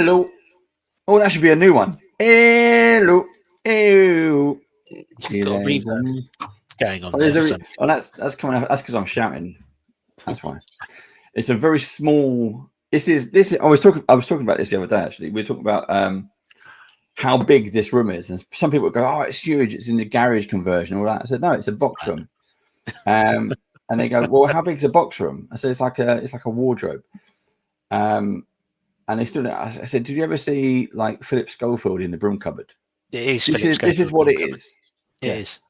Hello. Oh, that should be a new one. Hello. Ew. You've got a reverb going on Oh, there. that's coming up. That's because I'm shouting. That's why. It's a very small. This is. I was talking about this the other day. Actually, we were talking about how big this room is, and some people go, "Oh, it's huge. It's in the garage conversion." All that. I said, "No, it's a box room." And they go, "Well, how big is a box room?" I said, "It's like a wardrobe." And they still. I said, "Did you ever see like Philip Schofield in the broom cupboard?" It is. This is what it is. It is.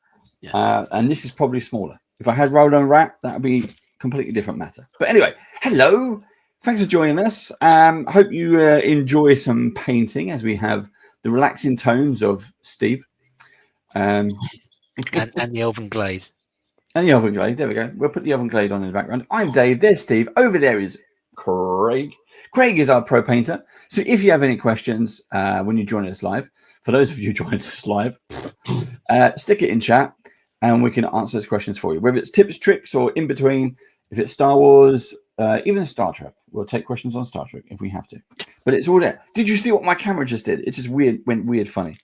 Yeah. And this is probably smaller. If I had rolled on wrap, that would be completely different matter. But anyway, hello. Thanks for joining us. Hope you enjoy some painting as we have the relaxing tones of Steve. And the Elven Glade. And the Elven Glade. There we go. We'll put the Elven Glade on in the background. I'm Dave. There's Steve. Over there is Craig. Craig is our pro painter. So if you have any questions when you join us live, for those of you joining us live, stick it in chat and we can answer those questions for you. Whether it's tips, tricks, or in between, if it's Star Wars, even Star Trek, we'll take questions on Star Trek if we have to. But it's all there. Did you see what my camera just did? It just went weird funny.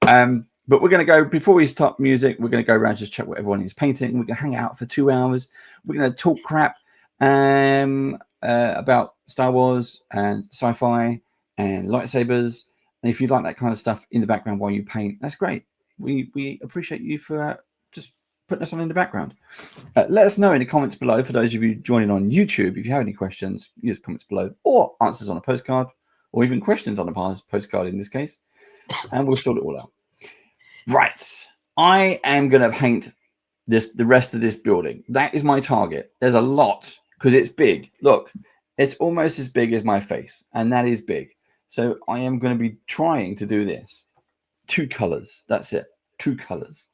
But we're going to go, before we start music, we're going to go around just check what everyone is painting. We're going to hang out for 2 hours. We're going to talk crap about Star Wars and sci-fi and lightsabers. And if you like that kind of stuff in the background while you paint, that's great. We appreciate you for just putting us on in the background. Let us know in the comments below, for those of you joining on YouTube, if you have any questions, use the comments below, or answers on a postcard, or even questions on a postcard in this case, and we'll sort it all out. Right, I am going to paint the rest of this building. That is my target. There's a lot because it's big. Look, it's almost as big as my face, and that is big. So I am going to be trying to do this. 2 colors. That's it. 2 colors.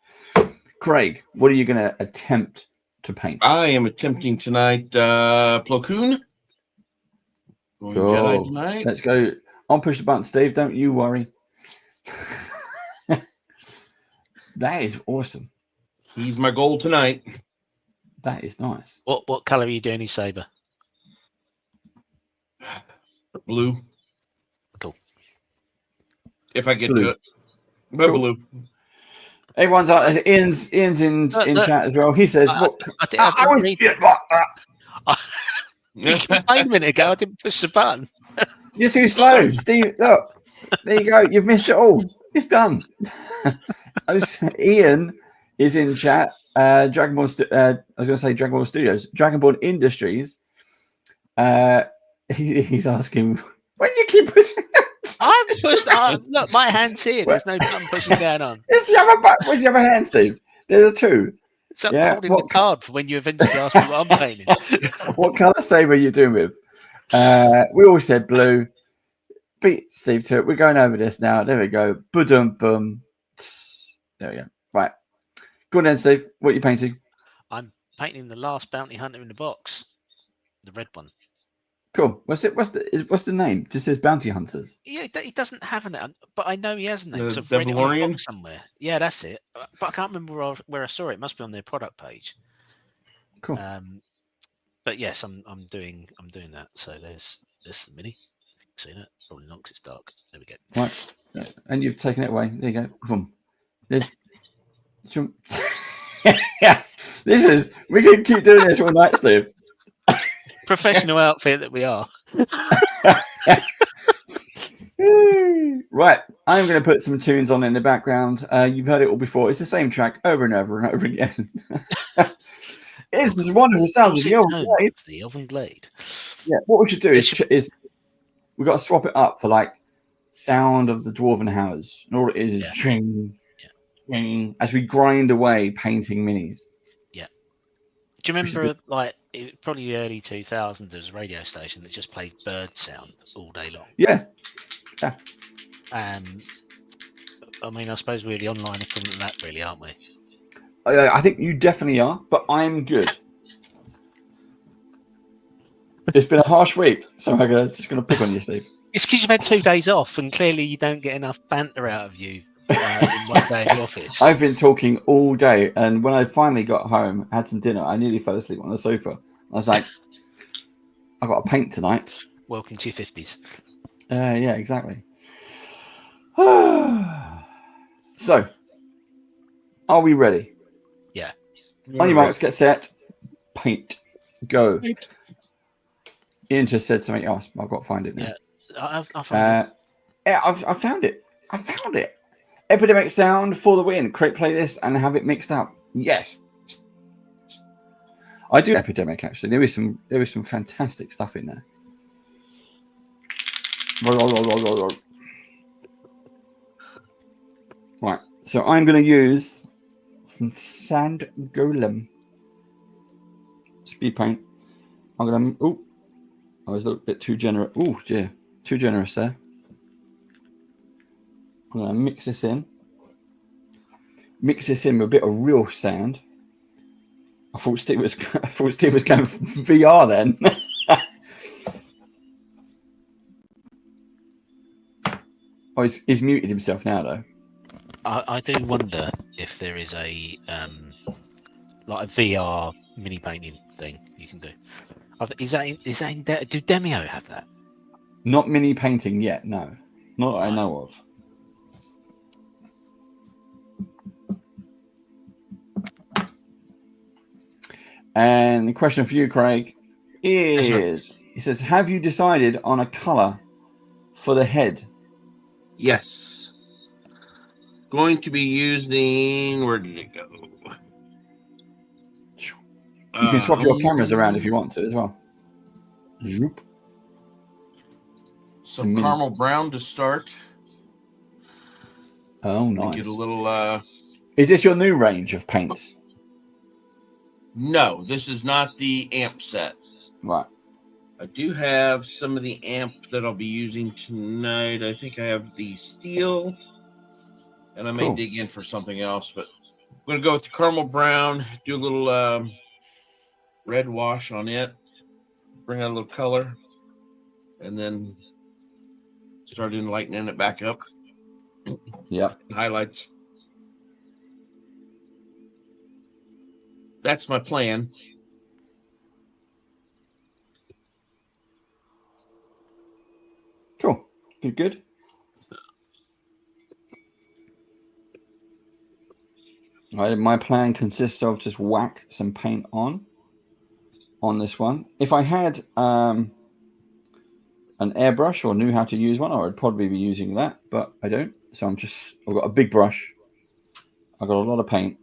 Craig, what are you going to attempt to paint? I am attempting tonight Plo Koon. Going Jedi tonight. Let's go. I'll push the button, Steve. Don't you worry. That is awesome. He's my goal tonight. That is nice. What color are you doing his saber? Blue. Cool. If I get to it. But cool. Blue. Everyone's Ian's in chat as well. He says, "Look, you complained a minute ago. I didn't push the button. You're too slow, Steve. Look, there you go. You've missed it all. It's done." Ian is in chat. Dragon Ball. I was going to say Dragon Ball Studios, Dragon Ball Industries. He's asking, when you keep pushing that? I'm pushed. Look, my hand's here. There's no button pushing going on. It's the other button. Where's the other hand, Steve? There's 2. So I'm holding the card for when you eventually ask me what I'm painting. What colour saber are you doing with? We all said blue. Beat Steve to it. We're going over this now. There we go. Boom, boom. There we go. Right. Go on then, Steve. What are you painting? I'm painting the last bounty hunter in the box. The red one. Cool. What's the name? Just says Bounty Hunters. Yeah, he doesn't have a name, but I know he has a name. The I've read it on a Devilorian? box somewhere. Yeah, that's it. But I can't remember where I saw it. It must be on their product page. Cool. But yes, I'm doing that. So there's the mini. Seen it? Probably not because it's dark. There we go. Right. And you've taken it away. There you go. Boom. There's yeah. We can keep doing this all night, Steve. Professional outfit that we are. Right, I'm going to put some tunes on in the background. You've heard it all before. It's the same track over and over and over again. It's this wonderful sound of the Elven Glade. The Elven Glade. Yeah, what we should do is we've got to swap it up for like sound of the Dwarven House. And all it is ching, ching, as we grind away painting minis. Yeah. Do you remember probably the early 2000s, there's a radio station that just plays bird sound all day long? Yeah. I mean, I suppose we're the online equivalent of that, really, aren't we? I think you definitely are, but I'm good. It's been a harsh week, so I'm just going to pick on you, Steve. It's because you've had 2 days off, and clearly you don't get enough banter out of you in one day in the office. I've been talking all day, and when I finally got home, had some dinner, I nearly fell asleep on the sofa. I was like, I've got to paint tonight. Welcome to your 50s. Yeah, exactly. So, are we ready? Yeah. On your marks, get set, paint, go. Ian just said something else. I've got to find it now. Yeah, I found it. Yeah, I found it. I found it. Epidemic sound for the win. Create playlist and have it mixed up. Yes. I do Epidemic actually. There is some fantastic stuff in there. Right. So I'm going to use some Sand Golem speed paint. I'm going to. Oh, I was a little bit too generous. Oh dear, too generous there. I'm going to mix this in. Mix this in with a bit of real sand. I thought Steve was going VR then. Oh, he's muted himself now though. I do wonder if there is a like a VR mini painting thing you can do. Is that in do Demio have that? Not mini painting yet, no. Not that I know of. And the question for you, Craig, is he says, have you decided on a colour for the head? Yes. Going to be using, where did it go? You can swap your cameras around if you want to as well. Zoop. Some caramel brown to start. Oh, nice. Get a little. Is this your new range of paints? No, this is not the amp set. Right. I do have some of the amp that I'll be using tonight. I think I have the steel, and I may dig in for something else, but I'm going to go with the caramel brown, do a little red wash on it, bring out a little color, and then start lightening it back up. Yeah. Highlights. That's my plan. Cool. Good. My plan consists of just whack some paint on this one. If I had an airbrush or knew how to use one, I would probably be using that, but I don't. So I've got a big brush. I've got a lot of paint,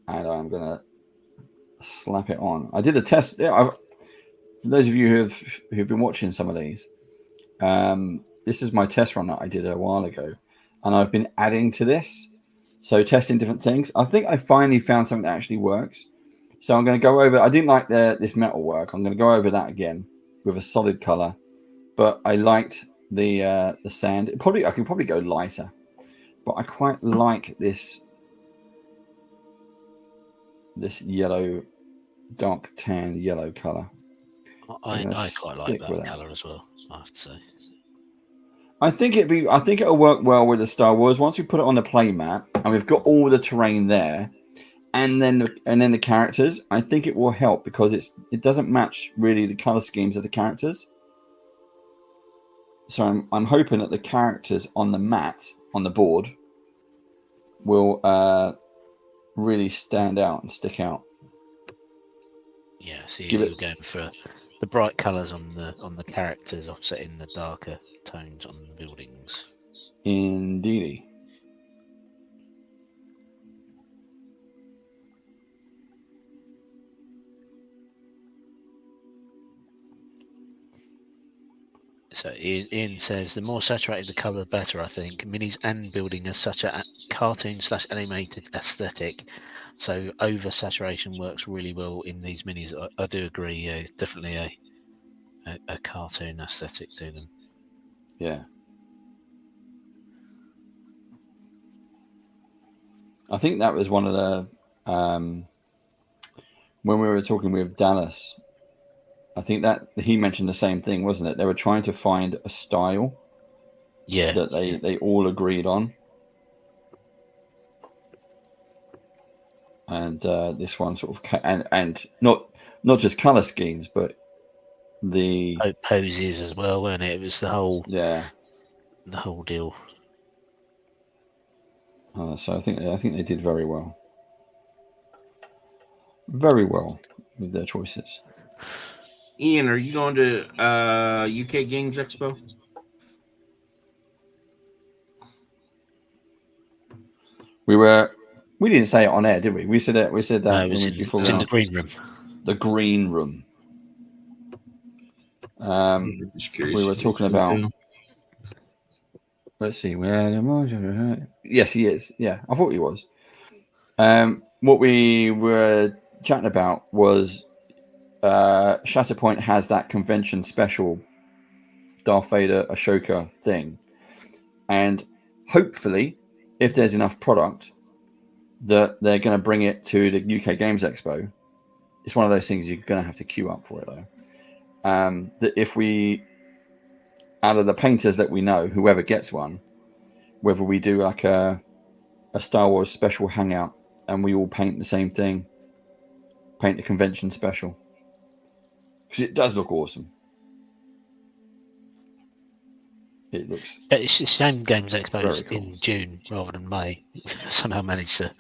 and I'm gonna slap it on. I did a test. Yeah, for those of you who've been watching some of these, this is my test run that I did a while ago, and I've been adding to this. So testing different things. I think I finally found something that actually works. So I'm going to go over. I didn't like this metal work. I'm going to go over that again with a solid color. But I liked the sand. I can probably go lighter, but I quite like this yellow, dark tan yellow color. So I quite like that color as well, I have to say. I think it'll work well with the Star Wars once we put it on the play map and we've got all the terrain there, and then the characters. I think it will help because it doesn't match really the color schemes of the characters. So I'm hoping that the characters on the mat on the board will really stand out and stick out. Yeah, so you're going for the bright colours on the characters, offsetting the darker tones on the buildings. Indeedy. So Ian says the more saturated the colour, the better. I think minis and building are such a cartoon/animated aesthetic, so over saturation works really well in these minis. I do agree. Yeah, definitely a cartoon aesthetic to them. Yeah. I think that was one of the when we were talking with Dallas. I think that he mentioned the same thing, wasn't it? They were trying to find a style, that they all agreed on, and this one sort of and not just color schemes, but the poses as well, weren't it? It was the whole deal. So I think they did very well. Very well with their choices. Ian, are you going to UK Games Expo? We didn't say it on air, did we? We said that No, it was before. It was in the green room. The green room. Just curious. We were talking about. Let's see where. Yes, he is. Yeah, I thought he was. What we were chatting about was Shatterpoint has that convention special Darth Vader Ashoka thing, and hopefully, if there's enough product, that they're going to bring it to the UK Games Expo. It's one of those things you're going to have to queue up for it though. That if we, out of the painters that we know, whoever gets one, whether we do like a Star Wars special hangout and we all paint the same thing, paint the convention special, because it does look awesome. It looks. It's the same Games Expo Cool. in June rather than May. Somehow managed to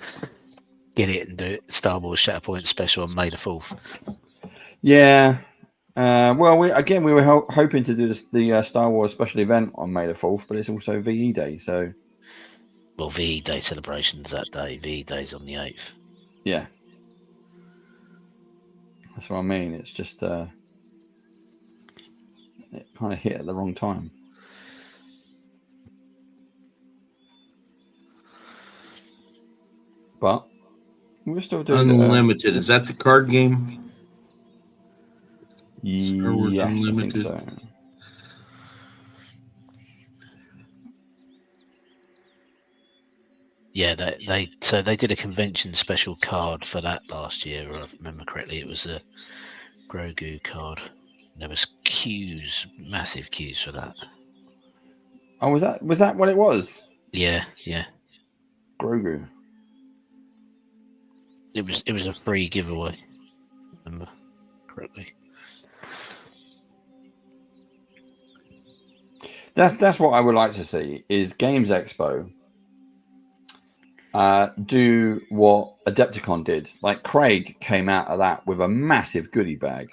get it and do it Star Wars Shatterpoint special on May the 4th. Yeah. Well, we were hoping to do the Star Wars special event on May the 4th, but it's also VE Day, so. Well, VE Day celebrations that day. VE Day's on the 8th. Yeah. That's what I mean. It's just it kind of hit at the wrong time. But we're still doing Unlimited. Is that the card game? Yes, Unlimited. I think so. Yeah, they did a convention special card for that last year, or if I remember correctly, it was a Grogu card. There was queues, massive queues for that. Oh, was that what it was? Yeah. Grogu. It was a free giveaway, remember correctly. That's what I would like to see is Games Expo do what Adepticon did. Like Craig came out of that with a massive goodie bag.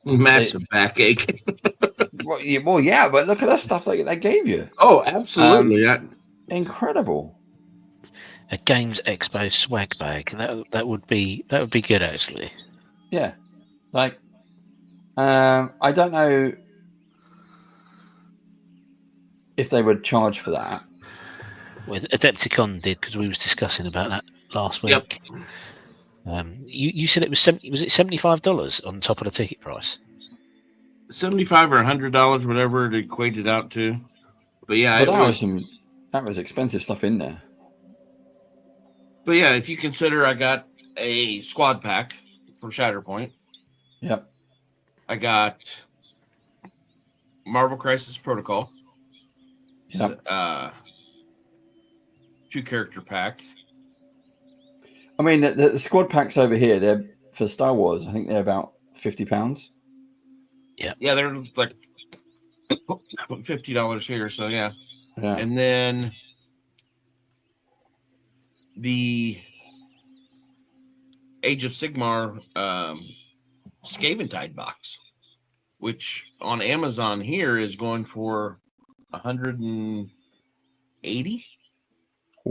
Massive backache. well, yeah, but look at that stuff they gave you. Oh, absolutely. Incredible. A Games Expo swag bag. That would be good actually. Yeah. Like I don't know if they would charge for that. Well, Adepticon did, because we was discussing about that last week. Yep. You said it was $75 on top of the ticket price? $75 or $100, whatever it equated out to. But yeah, that was expensive stuff in there. But yeah, if you consider I got a squad pack for Shatterpoint. Yep. I got Marvel Crisis Protocol. Yep. 2-character pack. I mean, the squad packs over here, they're for Star Wars. I think they're about £50. Yeah. Yeah, they're like $50 here. So yeah. Yeah. And then the Age of Sigmar Scaventide box, which on Amazon here is going for $180.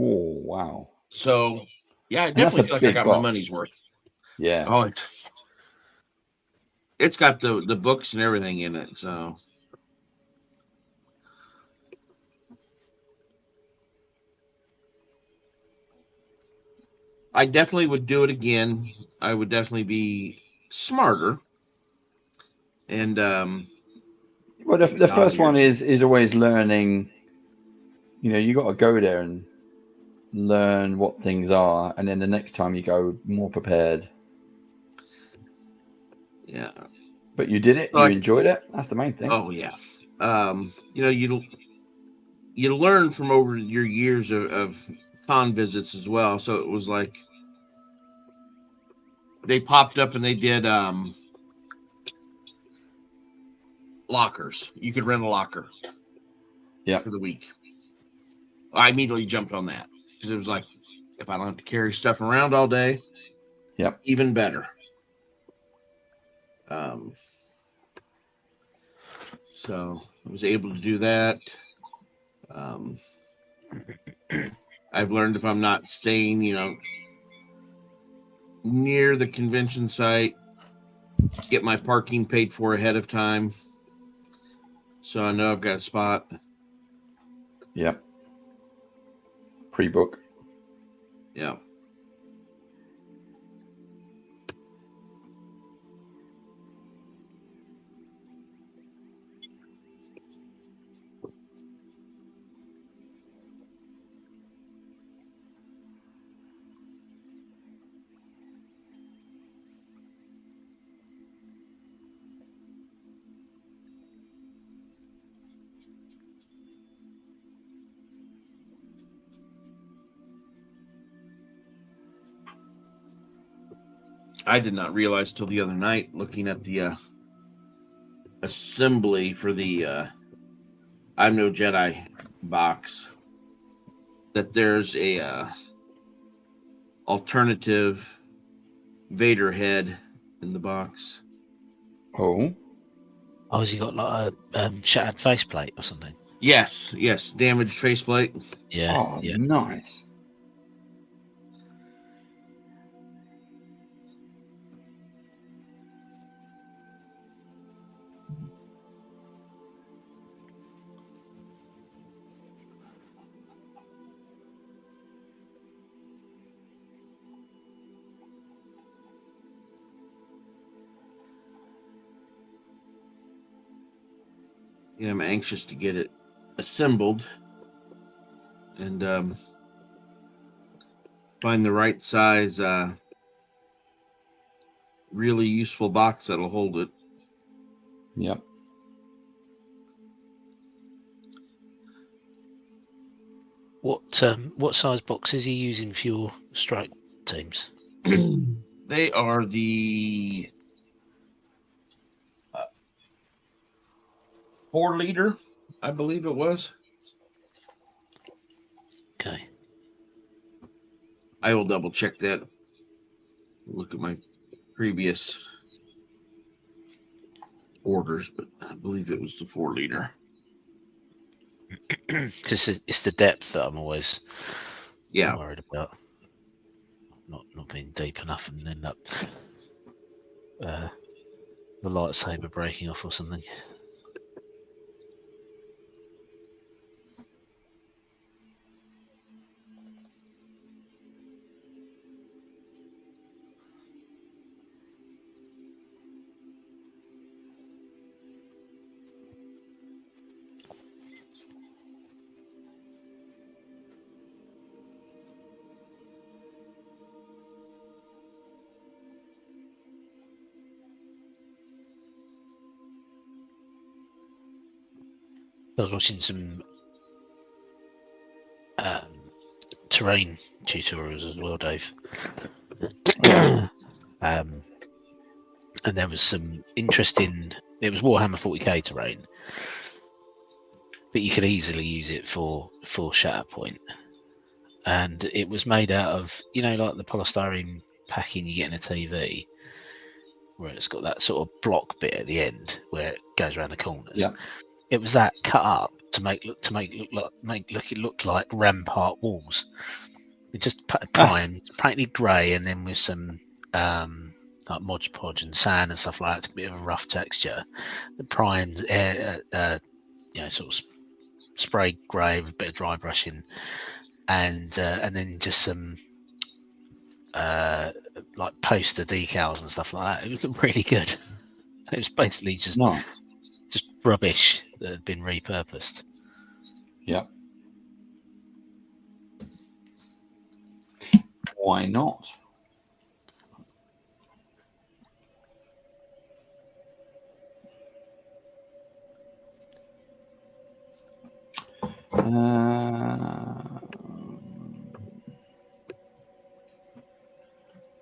Oh, wow. So yeah, I definitely feel like I got my money's worth. Yeah. Oh, it's got the books and everything in it. So I definitely would do it again. I would definitely be smarter. And well, the first one is always learning. You know, you got to go there and learn what things are, and then the next time you go more prepared. Yeah, but you did it. You enjoyed it. That's the main thing. Oh yeah. You know, you learn from over your years of con visits as well. So it was like they popped up and they did lockers. You could rent a locker. Yeah. For the week. I immediately jumped on that because it was like, if I don't have to carry stuff around all day, Yep. even better. So I was able to do that. I've learned if I'm not staying, near the convention site, get my parking paid for ahead of time. So I know I've got a spot. Yep. Pre-book. Yeah. I did not realize till the other night, looking at the assembly for the I'm No Jedi box, that there's a alternative Vader head in the box. Oh. Oh, has he got like a shattered faceplate or something? Yes, damaged faceplate. Yeah. Oh, yeah. nice. Yeah, I'm anxious to get it assembled and find the right size, really useful box that'll hold it. Yep. What size boxes are you using for your strike teams? They are the 4-liter, I believe it was. Okay. I will double check that. Look at my previous orders, but I believe it was the 4-liter. Because it's the depth that I'm always worried about. Not being deep enough and end up the lightsaber breaking off or something. I was watching some terrain tutorials as well, Dave. Yeah. And there was some interesting. It was Warhammer 40k terrain, but you could easily use it for Shatterpoint. And it was made out of, like the polystyrene packing you get in a TV, where it's got that sort of block bit at the end where it goes around the corners. Yeah. It was that cut up to make it look like rampart walls. It just primed, painted grey, and then with some like Mod Podge and sand and stuff like that. It's a bit of a rough texture. The primed sort of sprayed grey with a bit of dry brushing, and then just some like poster decals and stuff like that. It was really good. It was basically just Nice. just rubbish that had been repurposed. Yeah. Why not?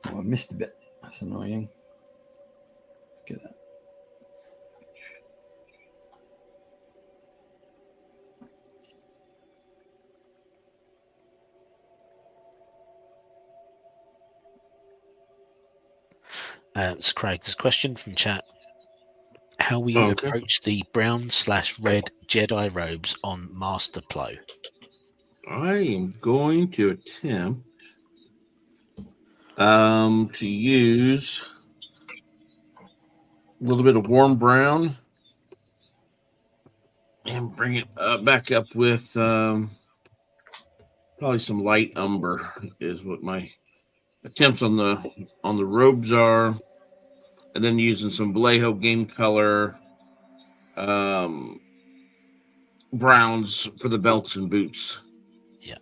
I missed a bit. That's annoying. Get that. It's Craig. There's a question from chat. How will you approach the brown/red Jedi robes on Master Plo? I am going to attempt to use a little bit of warm brown and bring it back up with probably some light umber is what my attempts on the robes are, and then using some Vallejo game color browns for the belts and boots. Yeah.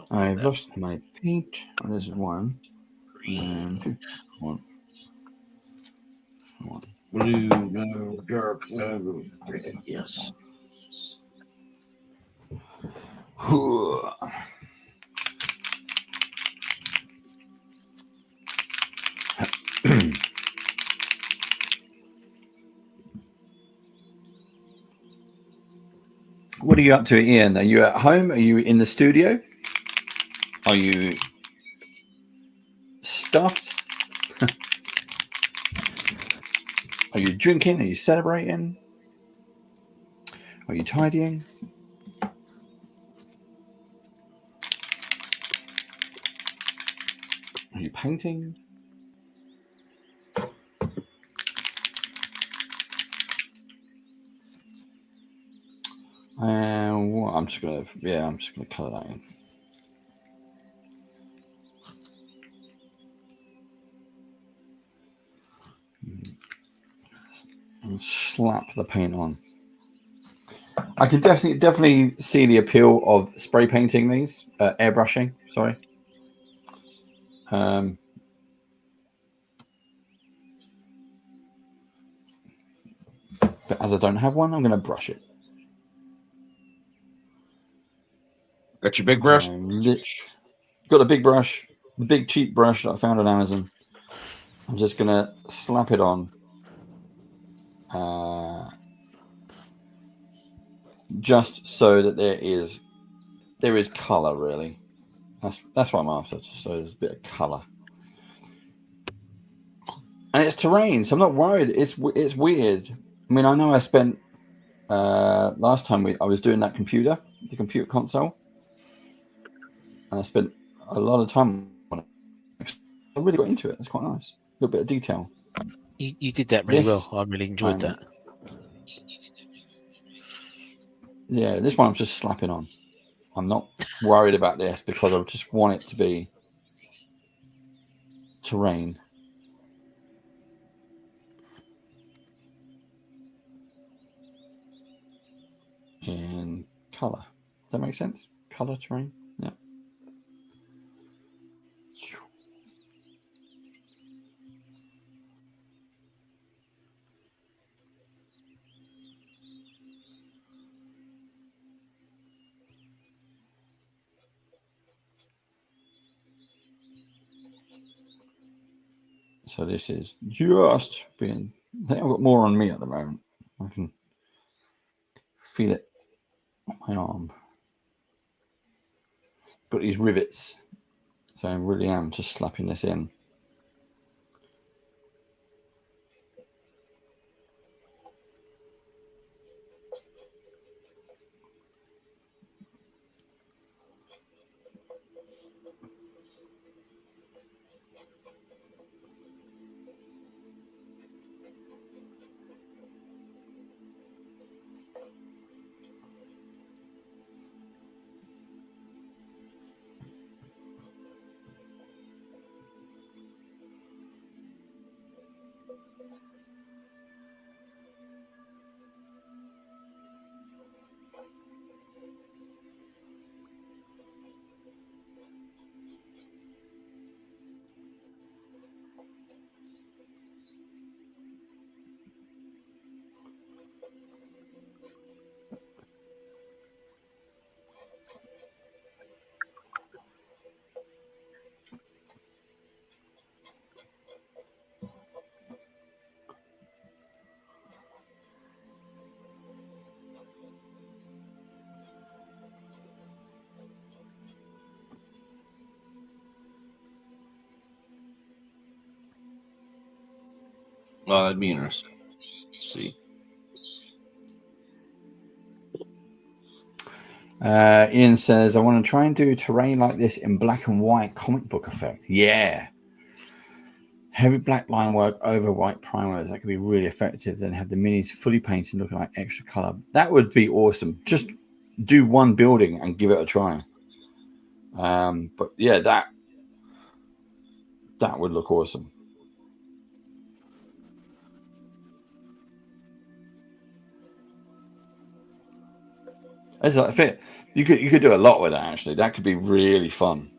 I've lost my paint. Oh, there's one. And two. One. Blue, no, dark, no, red, yes. What are you up to, Ian? Are you at home? Are you in the studio? Are you stuffed? Are you drinking? Are you celebrating? Are you tidying? Are you painting? Well, I'm just gonna color that in. And slap the paint on. I can definitely see the appeal of spray painting these, airbrushing. Sorry. But as I don't have one, I'm going to brush it. Got your big brush? Got a big brush, the big cheap brush that I found on Amazon. I'm just going to slap it on. Just so that there is color, really. That's what I'm after, just so there's a bit of color. And it's terrain, so I'm not worried. It's weird. I mean, I know I spent last time I was doing the computer console, and I spent a lot of time on it. I really got into it. It's quite nice. A little bit of detail. You did that really well. I really enjoyed that. Yeah, this one I'm just slapping on. I'm not worried about this because I just want it to be terrain. In color. Does that make sense? Color, terrain? Yeah. So this is just being... I think I've got more on me at the moment. I can feel it on my arm. Got these rivets. So I really am just slapping this in. Oh, that'd be interesting. Let's see. Ian says, I want to try and do terrain like this in black and white comic book effect. Yeah. Heavy black line work over white primers. That could be really effective. Then have the minis fully painted looking like extra color. That would be awesome. Just do one building and give it a try. But yeah, that would look awesome. It's like fit. You could do a lot with that actually. That could be really fun.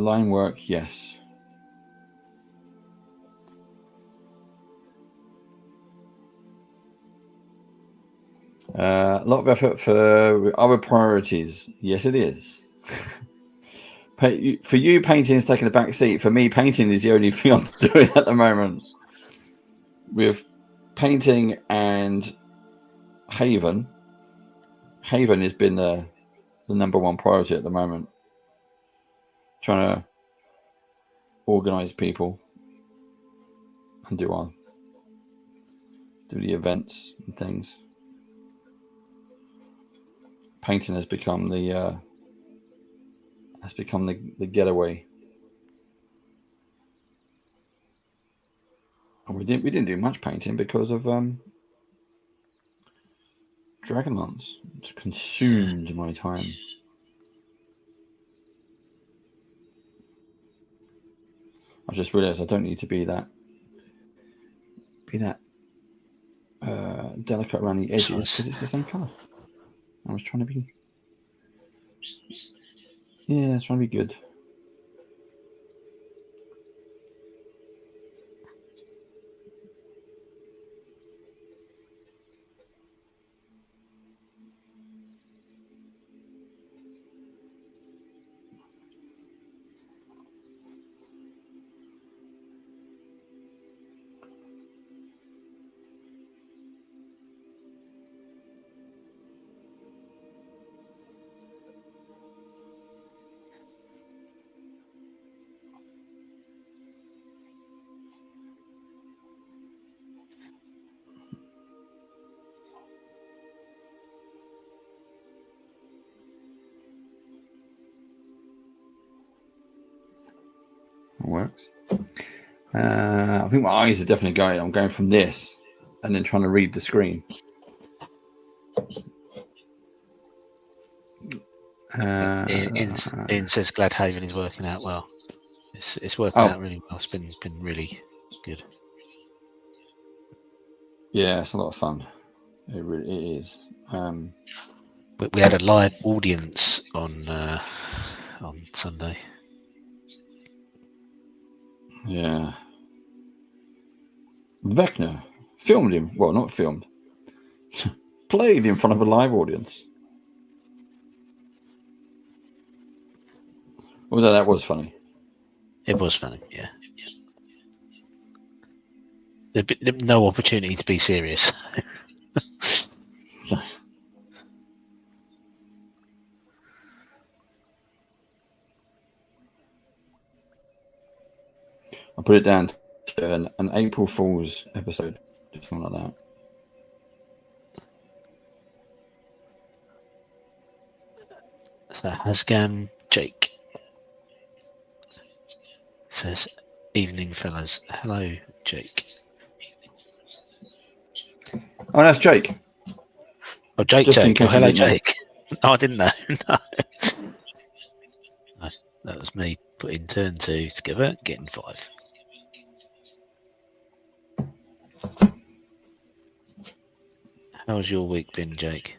Line work, yes. A lot of effort for other priorities. Yes, it is. For you, painting is taking a back seat. For me, painting is the only thing I'm doing at the moment. With painting and Haven has been the number one priority at the moment. Trying to organize people and do the events and things. Painting has become the getaway. And we didn't do much painting because of Dragonlance. It consumed my time. I just realized I don't need to be that delicate around the edges because it's the same color. I was trying to be trying to be good. It works. I think my eyes are definitely going. I'm going from this and then trying to read the screen. Ian says Gladhaven is working out well. It's working out really well. It's been really good. Yeah, it's a lot of fun. It is. We had a live audience on Sunday. Yeah. Vecna filmed him. Well, not filmed. Played in front of a live audience. Although that was funny. It was funny, yeah. There'd no opportunity to be serious. I put it down to an April Fool's episode, just something like that. So Hasgan Jake says, "Evening, fellas. Hello, Jake." Oh, that's Jake. Oh, Jake. Oh, hello, Jake. No, I didn't know. No. No, that was me putting turn 2 together, getting 5. How's your week been, Jake?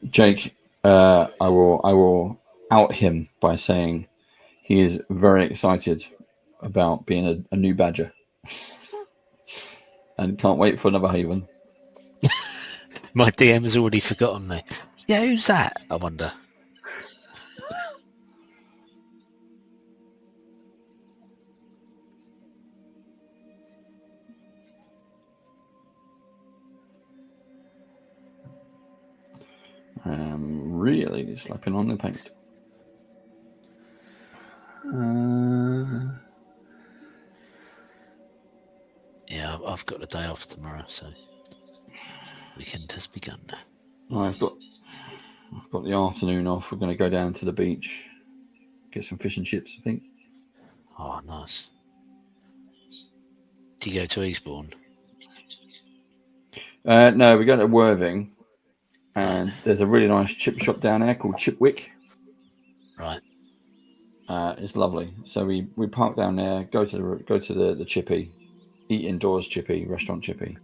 Jake, I will out him by saying he is very excited about being a new badger and can't wait for another haven. My DM has already forgotten me. Yeah, who's that? I wonder. Really slapping on the paint. Yeah, I've got a day off tomorrow, so weekend has begun. I've got the afternoon off. We're going to go down to the beach, get some fish and chips, I think. Oh, nice. Do you go to Eastbourne? No, we go to Worthing, and there's a really nice chip shop down there called Chipwick. Right. It's lovely. So we park down there, go to the chippy, eat indoors chippy, restaurant chippy,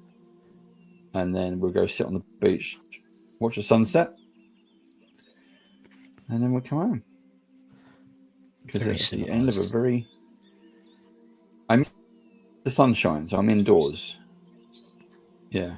and then we'll go sit on the beach, watch the sunset, and then we'll come home. Because it's the end of a very... I miss the sunshine, so I'm indoors. Yeah.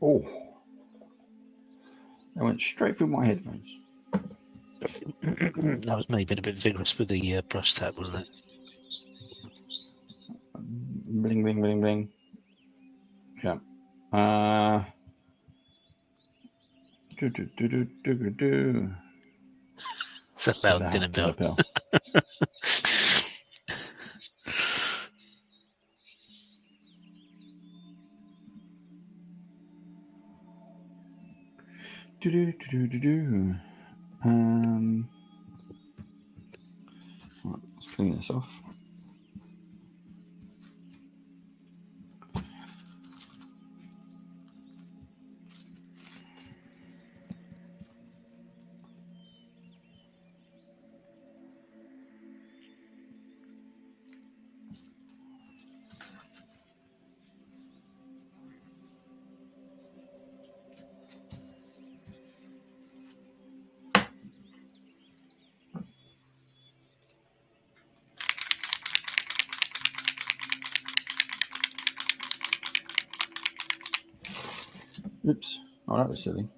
Oh, that went straight through my headphones. That was maybe a bit vigorous with the brush tap, wasn't it? Bling, bling, bling, bling. Yeah. It's a loud dinner bell. Right, let's clean this off. Oops. Oh, that was silly.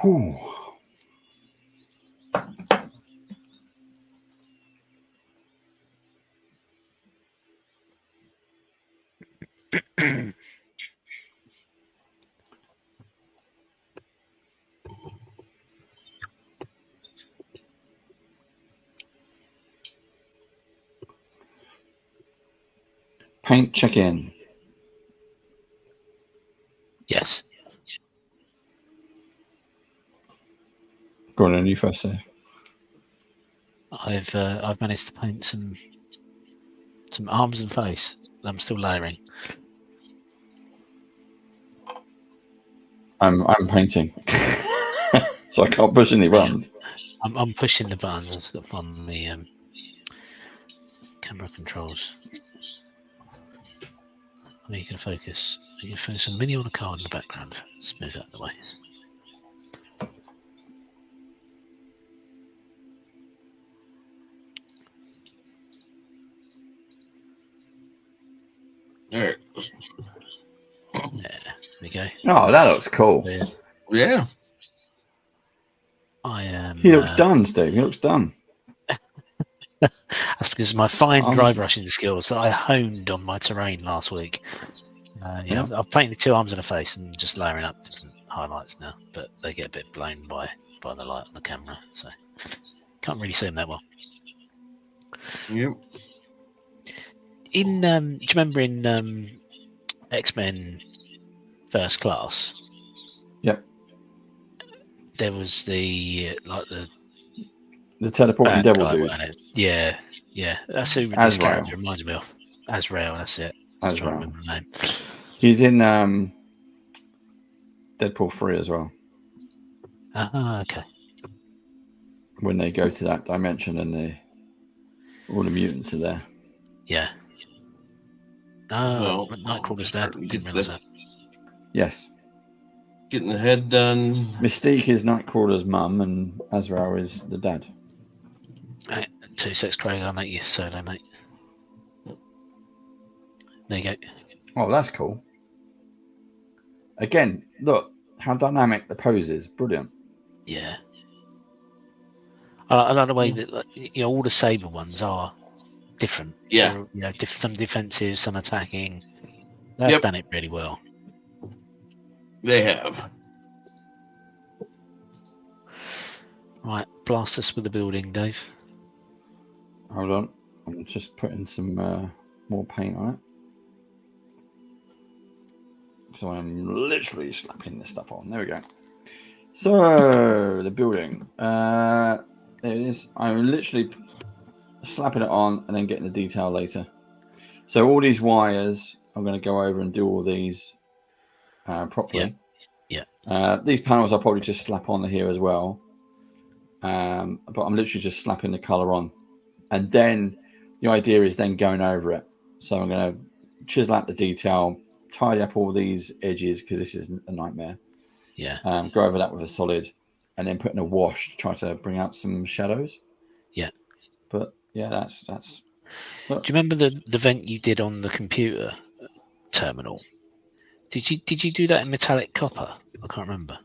Whew. Paint check-in. Yes. Go on, you first there. I've managed to paint some arms and face. I'm still layering. I'm painting, so I can't push any buttons. I'm pushing the buttons. I've got on the camera controls. I mean, you can focus. You can focus a mini on a card in the background. Let's move that out of the way. There. There we go. Oh, that looks cool. Yeah. I am. He looks done, Steve. He looks done. That's because of my fine dry brushing skills that I honed on my terrain last week. Yeah, I've painted 2 arms and a face and just layering up different highlights now, but they get a bit blown by the light on the camera, so can't really see them that well. Yep. In do you remember in X-Men First Class? Yep. There was the The teleporting bad devil guy, dude. wasn't it? Yeah, yeah. That's who this Azrael. character reminds me of. Azrael, that's it. I was trying to Azrael. remember the name. He's in Deadpool 3 as well. Okay. When they go to that dimension and all the mutants are there. Yeah. Well, Nightcrawler's dad. starting to Didn't get realise that. Yes. Getting the head done. Mystique is Nightcrawler's mum and Azrael is the dad. Right, 2 6, Craig. I'll make you solo, mate. There you go. Oh, that's cool. Again, look how dynamic the pose is. Brilliant. Yeah. I like the way that all the Saber ones are different. Yeah. They're, some defensive, some attacking. They've done it really well. They have. Right, blast us with the building, Dave. Hold on. I'm just putting some more paint on it. So I'm literally slapping this stuff on. There we go. So the building. There it is. I'm literally slapping it on and then getting the detail later. So all these wires, I'm going to go over and do all these properly. Yeah. These panels I'll probably just slap on here as well. But I'm literally just slapping the color on. And then the idea is then going over it. So I'm going to chisel out the detail, tidy up all these edges because this is a nightmare. Yeah. Go over that with a solid and then put in a wash to try to bring out some shadows. Yeah. But yeah, that's. Do you remember the vent you did on the computer terminal? Did you do that in metallic copper? I can't remember.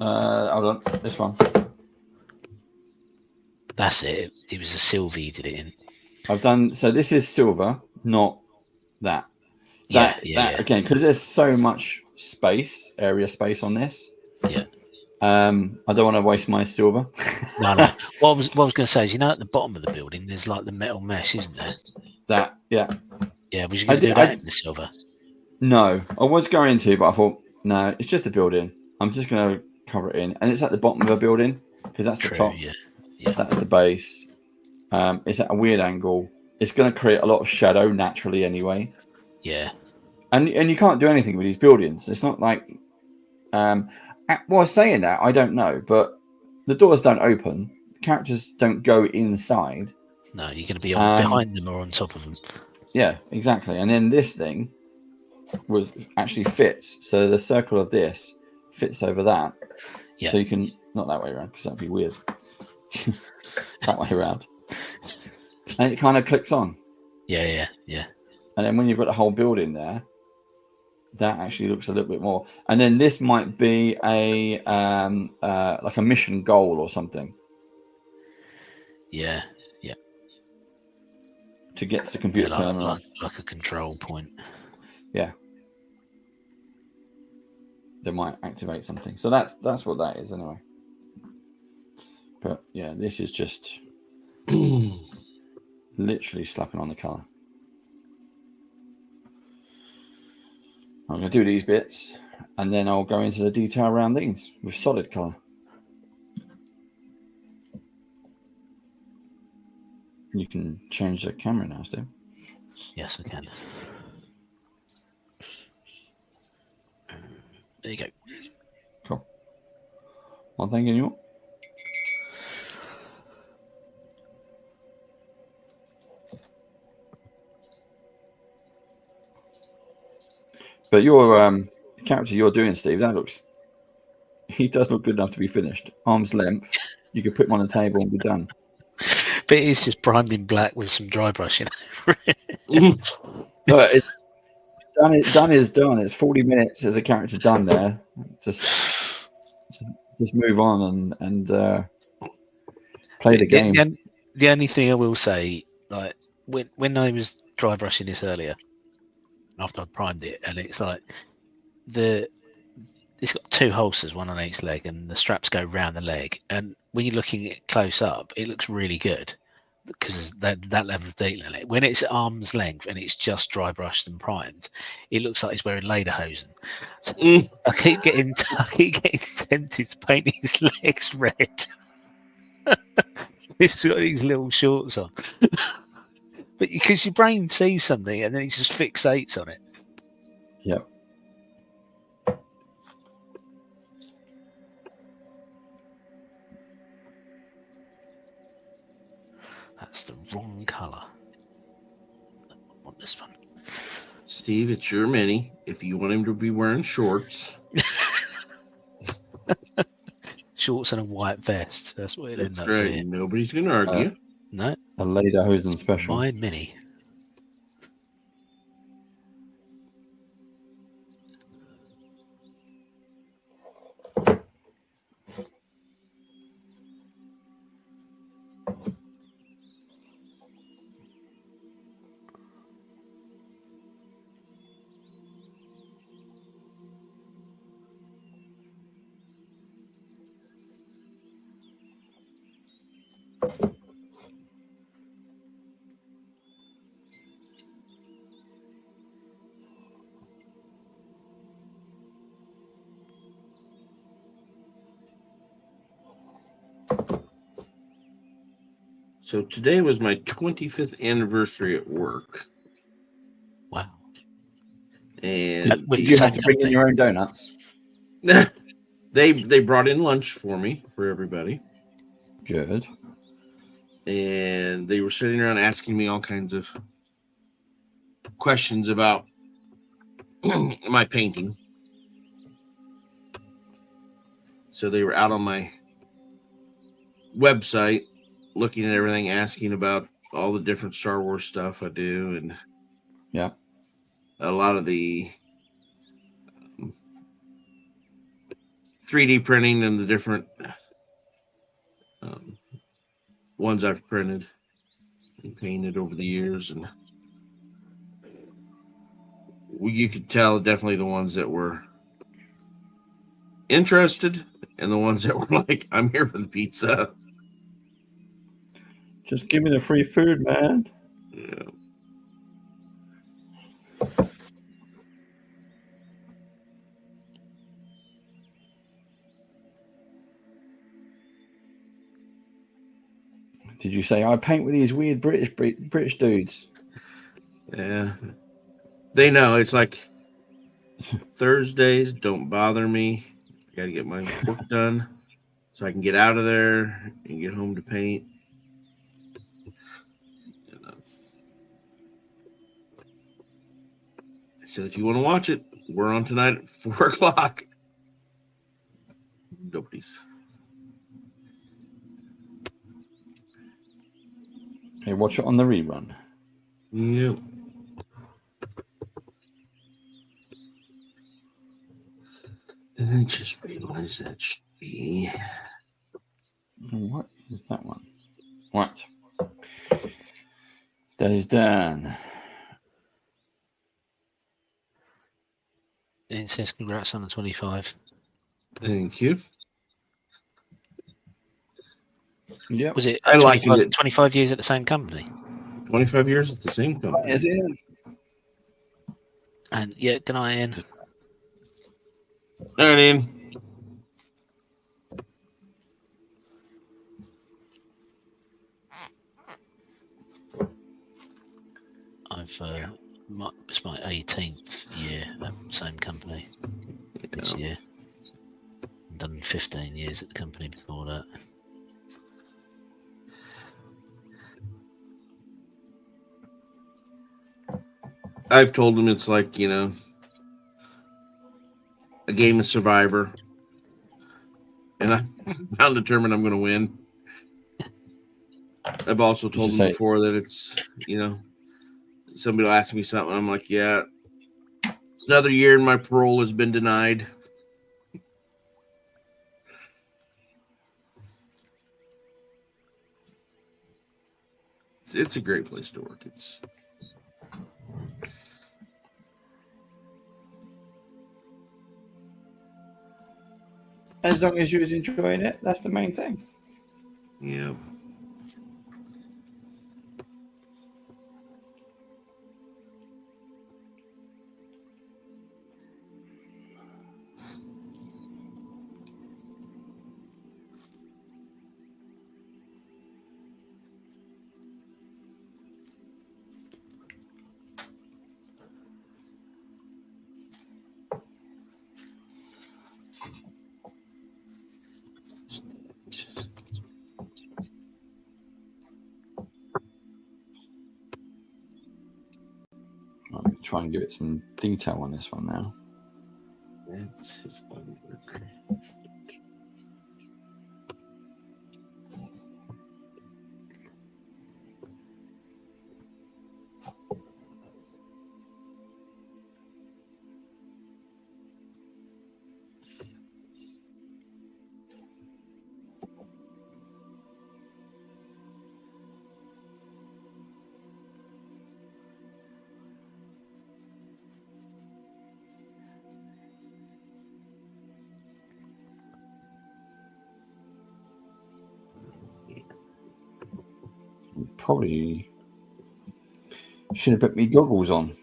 Hold on, this one. That's it. It was a silver you did it in. I've done so. This is silver, not that. Yeah. Again, because there's so much area space on this. Yeah. I don't want to waste my silver. No. What I was going to say is, at the bottom of the building, there's like the metal mesh, isn't there? Yeah. Was you going to do that in the silver? No, I was going to, but I thought, no, it's just a building. I'm just going to cover it in. And it's at the bottom of a building because that's the top. Yeah. That's the base. It's at a weird angle. It's going to create a lot of shadow naturally anyway. Yeah. And you can't do anything with these buildings. It's not like... saying that, I don't know, but the doors don't open. Characters don't go inside. No, you're going to be behind them or on top of them. Yeah, exactly. And then this thing actually fits. So the circle of this fits over that. Yeah. So you can... Not that way around, because that'd be weird. That way around. And it kind of clicks on. Yeah. And then when you've got the whole building there, that actually looks a little bit more. And then this might be a like a mission goal or something. Yeah. To get to the computer terminal. Like a control point. Yeah. They might activate something. So that's what that is anyway. But yeah, this is just literally slapping on the colour. I'm going to do these bits and then I'll go into the detail around these with solid colour. You can change the camera now, Steve. Yes, I can. There you go. Cool. One thing in you. But your character you're doing, Steve, he does look good enough to be finished. Arm's length. You could put him on a table and be done. But it is just primed in black with some dry brushing. No, it's done is done. It's 40 minutes as a character done there. Just move on and play the game. The only thing I will say, like when I was dry brushing this earlier, after I primed it, and it's like it's got 2 holsters, one on each leg, and the straps go round the leg. And when you're looking at it close up, it looks really good. because that level of detail. When it's at arm's length and it's just dry brushed and primed, it looks like he's wearing lederhosen. So I keep getting tempted to paint his legs red. He's got these little shorts on, but because your brain sees something and then it just fixates on it. Yep. That's the wrong colour. I want this one. Steve, it's your mini. If you want him to be wearing shorts, Shorts and a white vest. That's what it'll end that's up right. being. Nobody's going to argue. No, A lederhosen special. my mini. So today was my 25th anniversary at work. Wow. And Did you have to bring in your own donuts? they brought in lunch for me, for everybody. Good. And they were sitting around asking me all kinds of questions about my painting. So they were out on my website looking at everything, asking about all the different Star Wars stuff I do, and yeah, a lot of the 3D printing and the different ones I've printed and painted over the years. And you could tell definitely the ones that were interested and the ones that were like, I'm here for the pizza. Just give me the free food, man. Yeah. Did you say I paint with these weird British dudes? Yeah. They know it's like Thursdays don't bother me. I got to get my work done so I can get out of there and get home to paint. I said, if you want to watch it, we're on tonight at 4 o'clock. Nobody's. Hey, watch it on the rerun. Yep. And I just realized that should be. What is that one? Right. That is done. It says congrats on the 25. Thank you. Yeah. Was it I like 25 years at the same company? 25 years at the same company. Is it? And yeah, can I in? There, in. It's my 18th year at the same company this year. I've done 15 years at the company before that. I've told them it's like, a game of Survivor. And I'm determined I'm going to win. I've also told them before that it's, somebody will ask me something. I'm like, yeah, it's another year and my parole has been denied. It's a great place to work. It's as long as you was enjoying it, that's the main thing. yeah. I'm going to try and give it some detail on this one now. That's his work. Probably should have put me goggles on.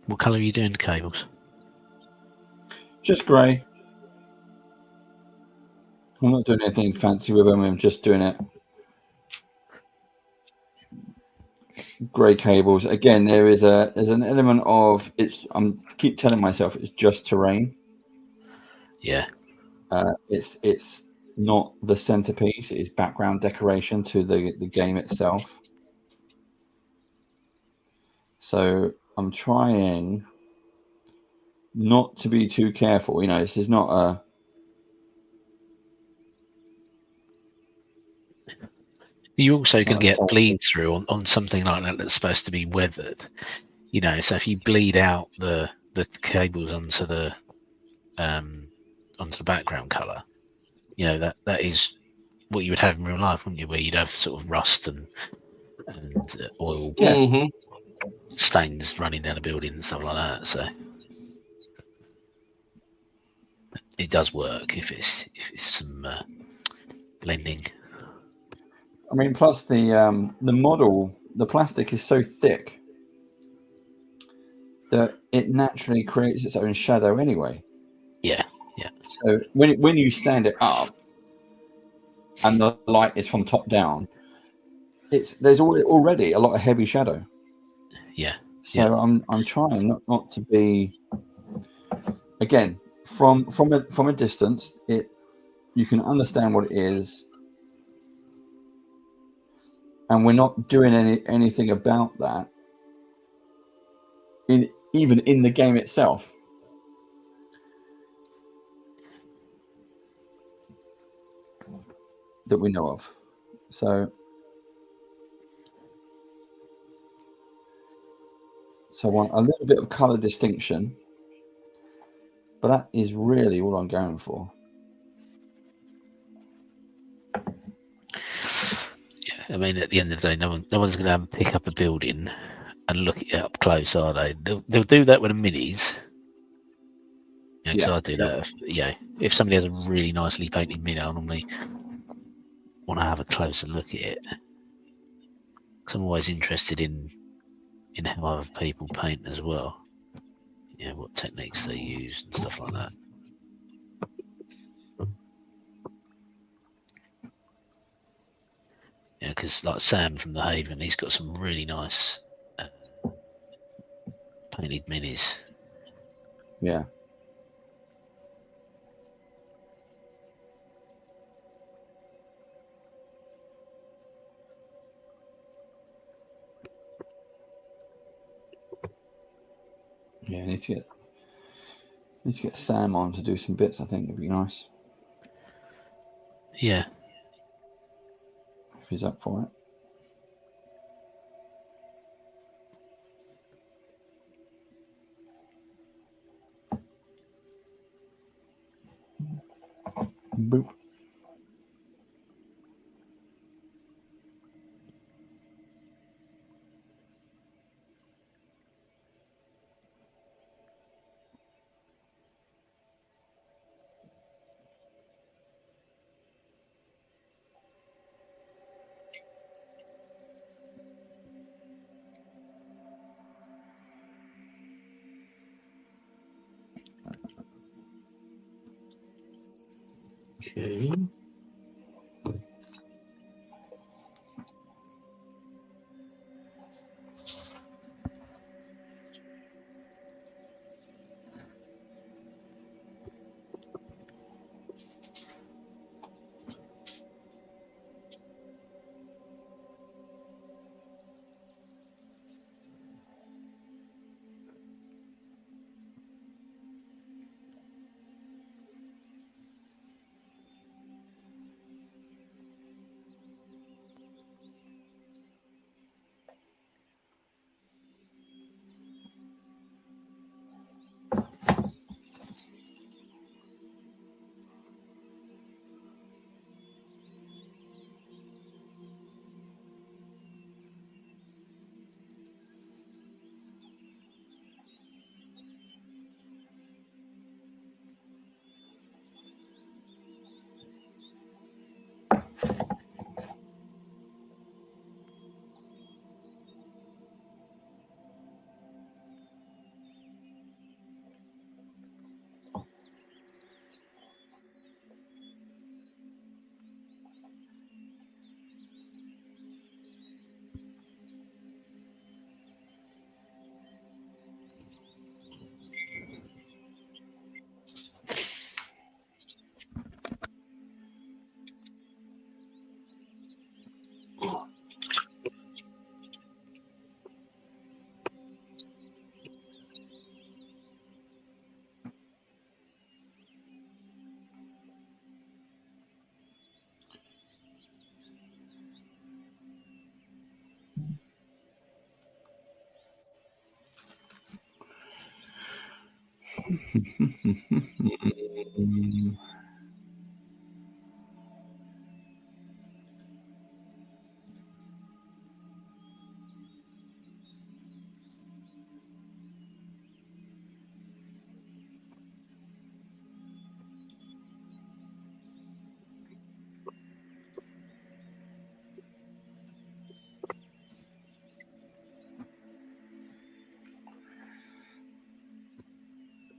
What colour are you doing the cables? Just grey. I'm not doing anything fancy with them. I'm just doing it. Grey cables. Again, there's an element of it's. I'm keep telling myself it's just terrain. Yeah. It's not the centerpiece. It's background decoration to the game itself. So I'm trying not to be too careful. You know, this is not a. You also It's can not a get solid- bleed through on something like that that's supposed to be weathered. You know, so if you bleed out the cables onto the background colour, you know, that is what you would have in real life, wouldn't you? Where you'd have sort of rust and oil Mm-hmm. stains running down a building and stuff like that. So it does work if it's some blending. I mean, plus the model, the plastic is so thick that it naturally creates its own shadow anyway. Yeah. So when you stand it up and the light is from top down, there's already a lot of heavy shadow. Yeah. So I'm trying not to be, again, from a distance, you can understand what it is, and we're not doing anything about that even in the game itself. That we know of. So I want a little bit of color distinction, but that is really all I'm going for. Yeah. I mean, at the end of the day, no one's going to pick up a building and look it up close, are they? They'll do that with the minis. Yeah, because I do that. If somebody has a really nicely painted mini, I normally want to have a closer look at it. Because I'm always interested in how other people paint as well. Yeah, what techniques they use and stuff like that. Yeah, because like Sam from the Haven, he's got some really nice painted minis. Yeah. Yeah, I need to get Sam on to do some bits. I think it'd be nice. Yeah. If he's up for it. Boop. Okay.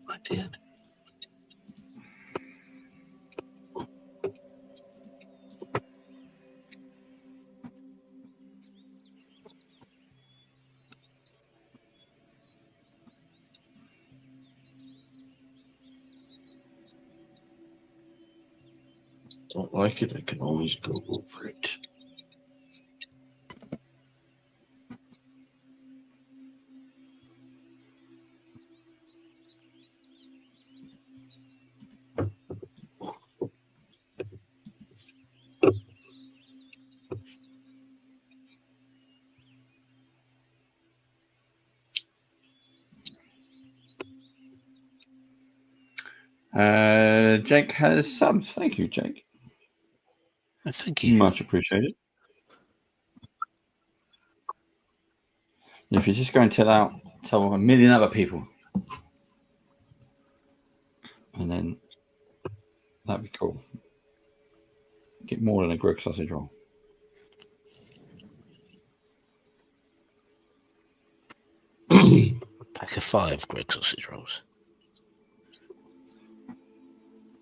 I did. Don't like it, I can always go over it. Jake has subbed. Thank you, Jake. Thank you. Much appreciated. If you just go and tell a million other people, and then that'd be cool. Get more than a Greg sausage roll. Pack of 5 Greg sausage rolls.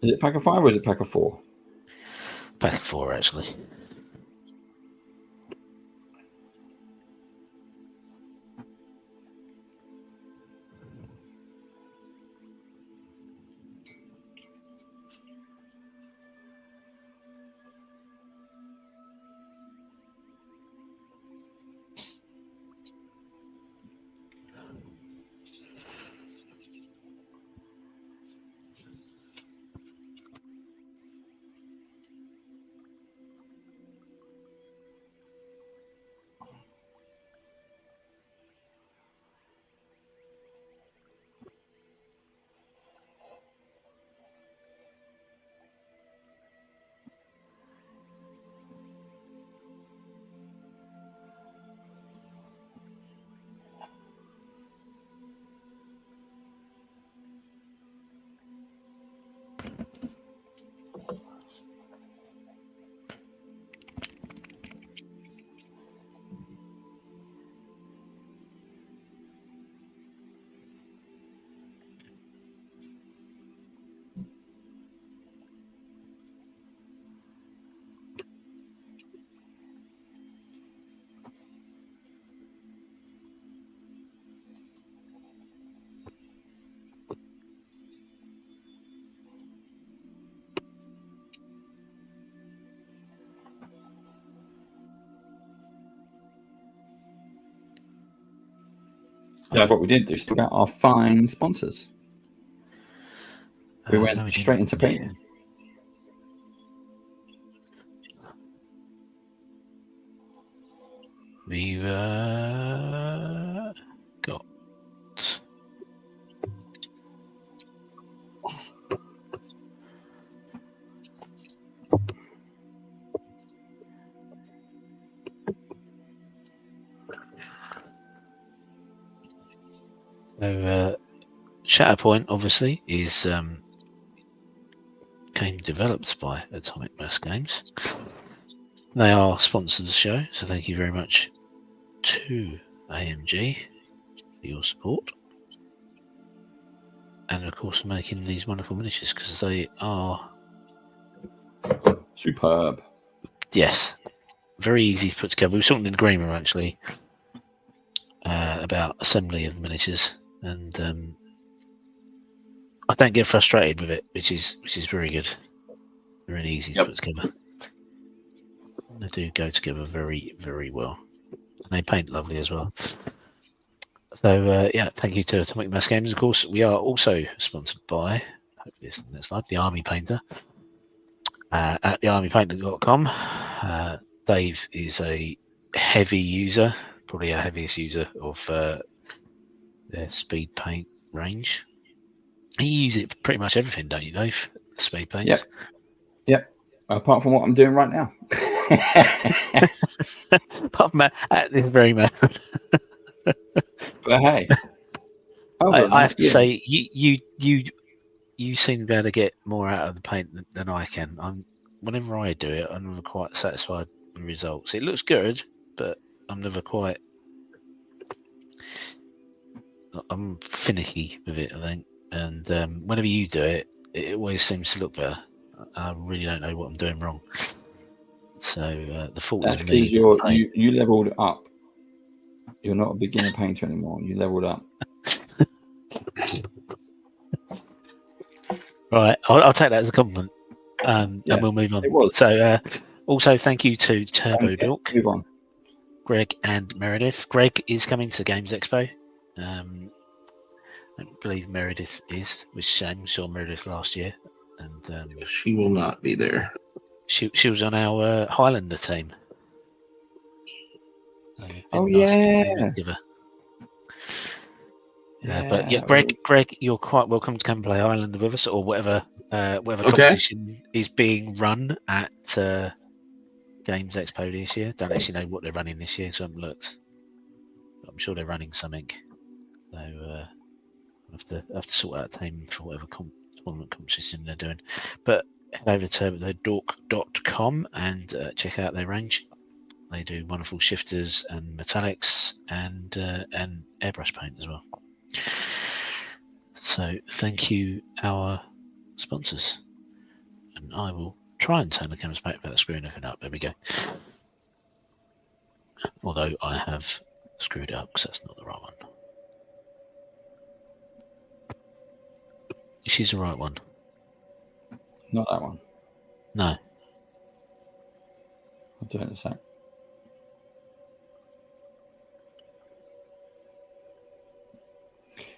Is it pack of 5 or is it pack of 4? Pack of 4, actually. That's what we did do. Still got our fine sponsors. We went straight into painting. We've got SHATTERPOINT obviously is game developed by Atomic Mass Games. They are sponsors of the show, so thank you very much to AMG for your support. And of course making these wonderful miniatures, because they are superb. Yes, very easy to put together. We were talking in the green room actually about assembly of miniatures, and I don't get frustrated with it, which is very good. Really easy to put together. They do go together very, very well. And they paint lovely as well. So yeah, thank you to Atomic Mass Games. Of course, we are also sponsored by, hopefully it's the next slide, the Army Painter at thearmypainter.com. Dave is a heavy user, probably our heaviest user of their speed paint range. You use it for pretty much everything, don't you, Dave? The speed paints. Yep. Yep. Apart from what I'm doing right now. Apart from at this very moment. But hey, I have to say, you seem to be able to get more out of the paint than I can. Whenever I do it, I'm never quite satisfied with the results. It looks good, but I'm never quite. I'm finicky with it, I think. And whenever you do it, it always seems to look better. I really don't know what I'm doing wrong. So the fault that's is me. because you leveled up. You're not a beginner painter anymore. You leveled up. Right, I'll take that as a compliment, Yeah, and we'll move on. it was. So, also thank you to Turbo Dork, Move on. Greg, and Meredith. Greg is coming to Games Expo. I don't believe Meredith is, which is a shame. We saw Meredith last year, and She will not be there. She was on our Highlander team. Oh nice yeah. to give her. Yeah, but yeah, Greg, you're quite welcome to come play Highlander with us, or whatever competition is being run at Games Expo this year. Don't actually know what they're running this year, so I haven't looked. But I'm sure they're running something. So I have to sort out a team for whatever tournament competition they're doing. But head over to turbodork.com and check out their range. They do wonderful shifters and metallics and airbrush paint as well. So thank you, our sponsors. And I will try and turn the cameras back without screwing anything up. There we go. Although I have screwed it up because that's not the right one. She's the right one. Not that one. No. I'll do it in a sec.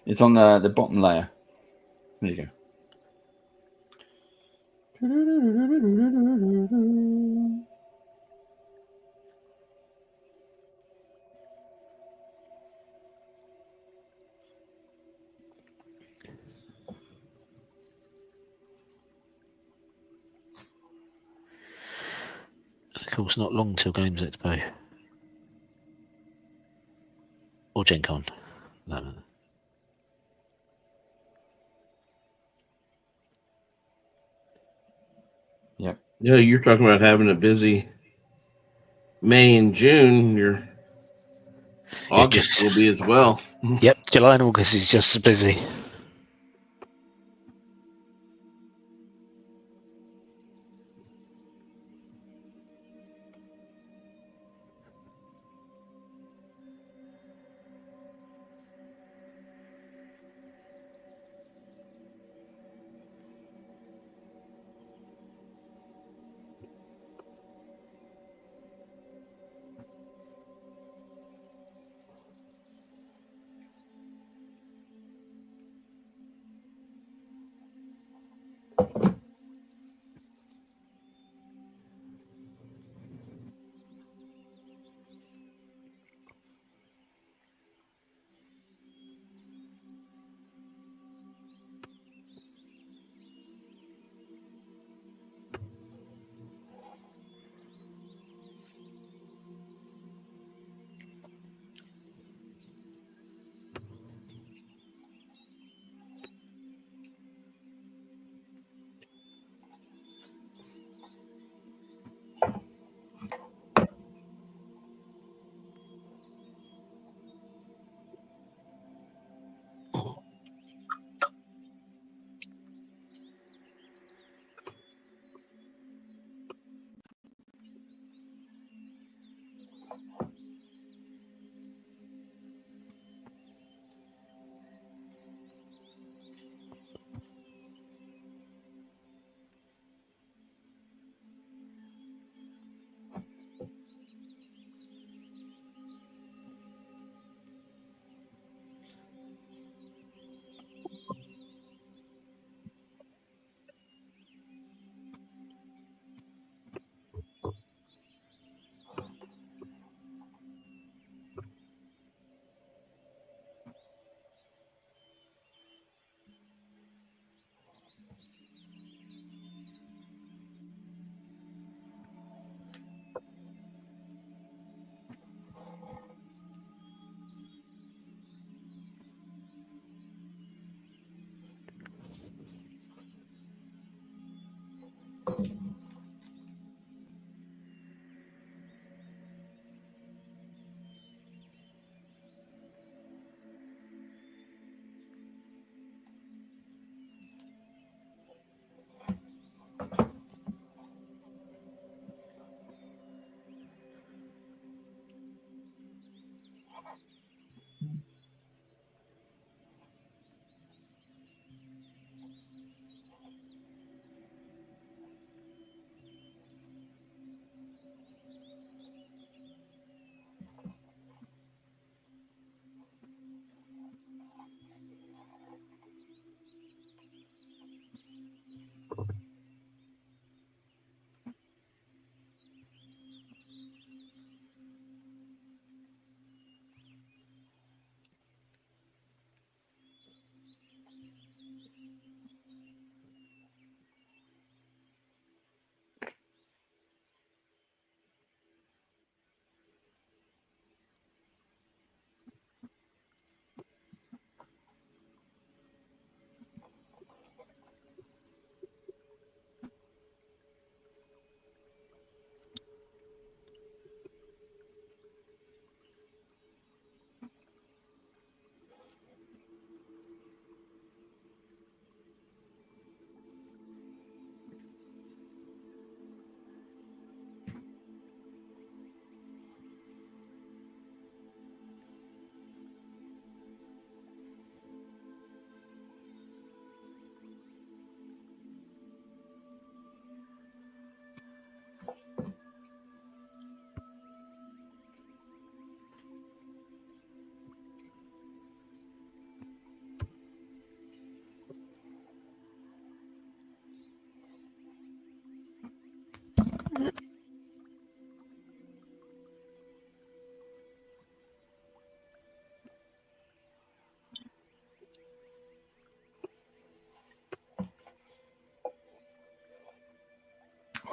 It's on the bottom layer. There you go. Of course, not long till Games Expo. Or Gen Con. No. Yep. Yeah, you're talking about having a busy May and June. Your August will be as well. Yep, July and August is just as busy.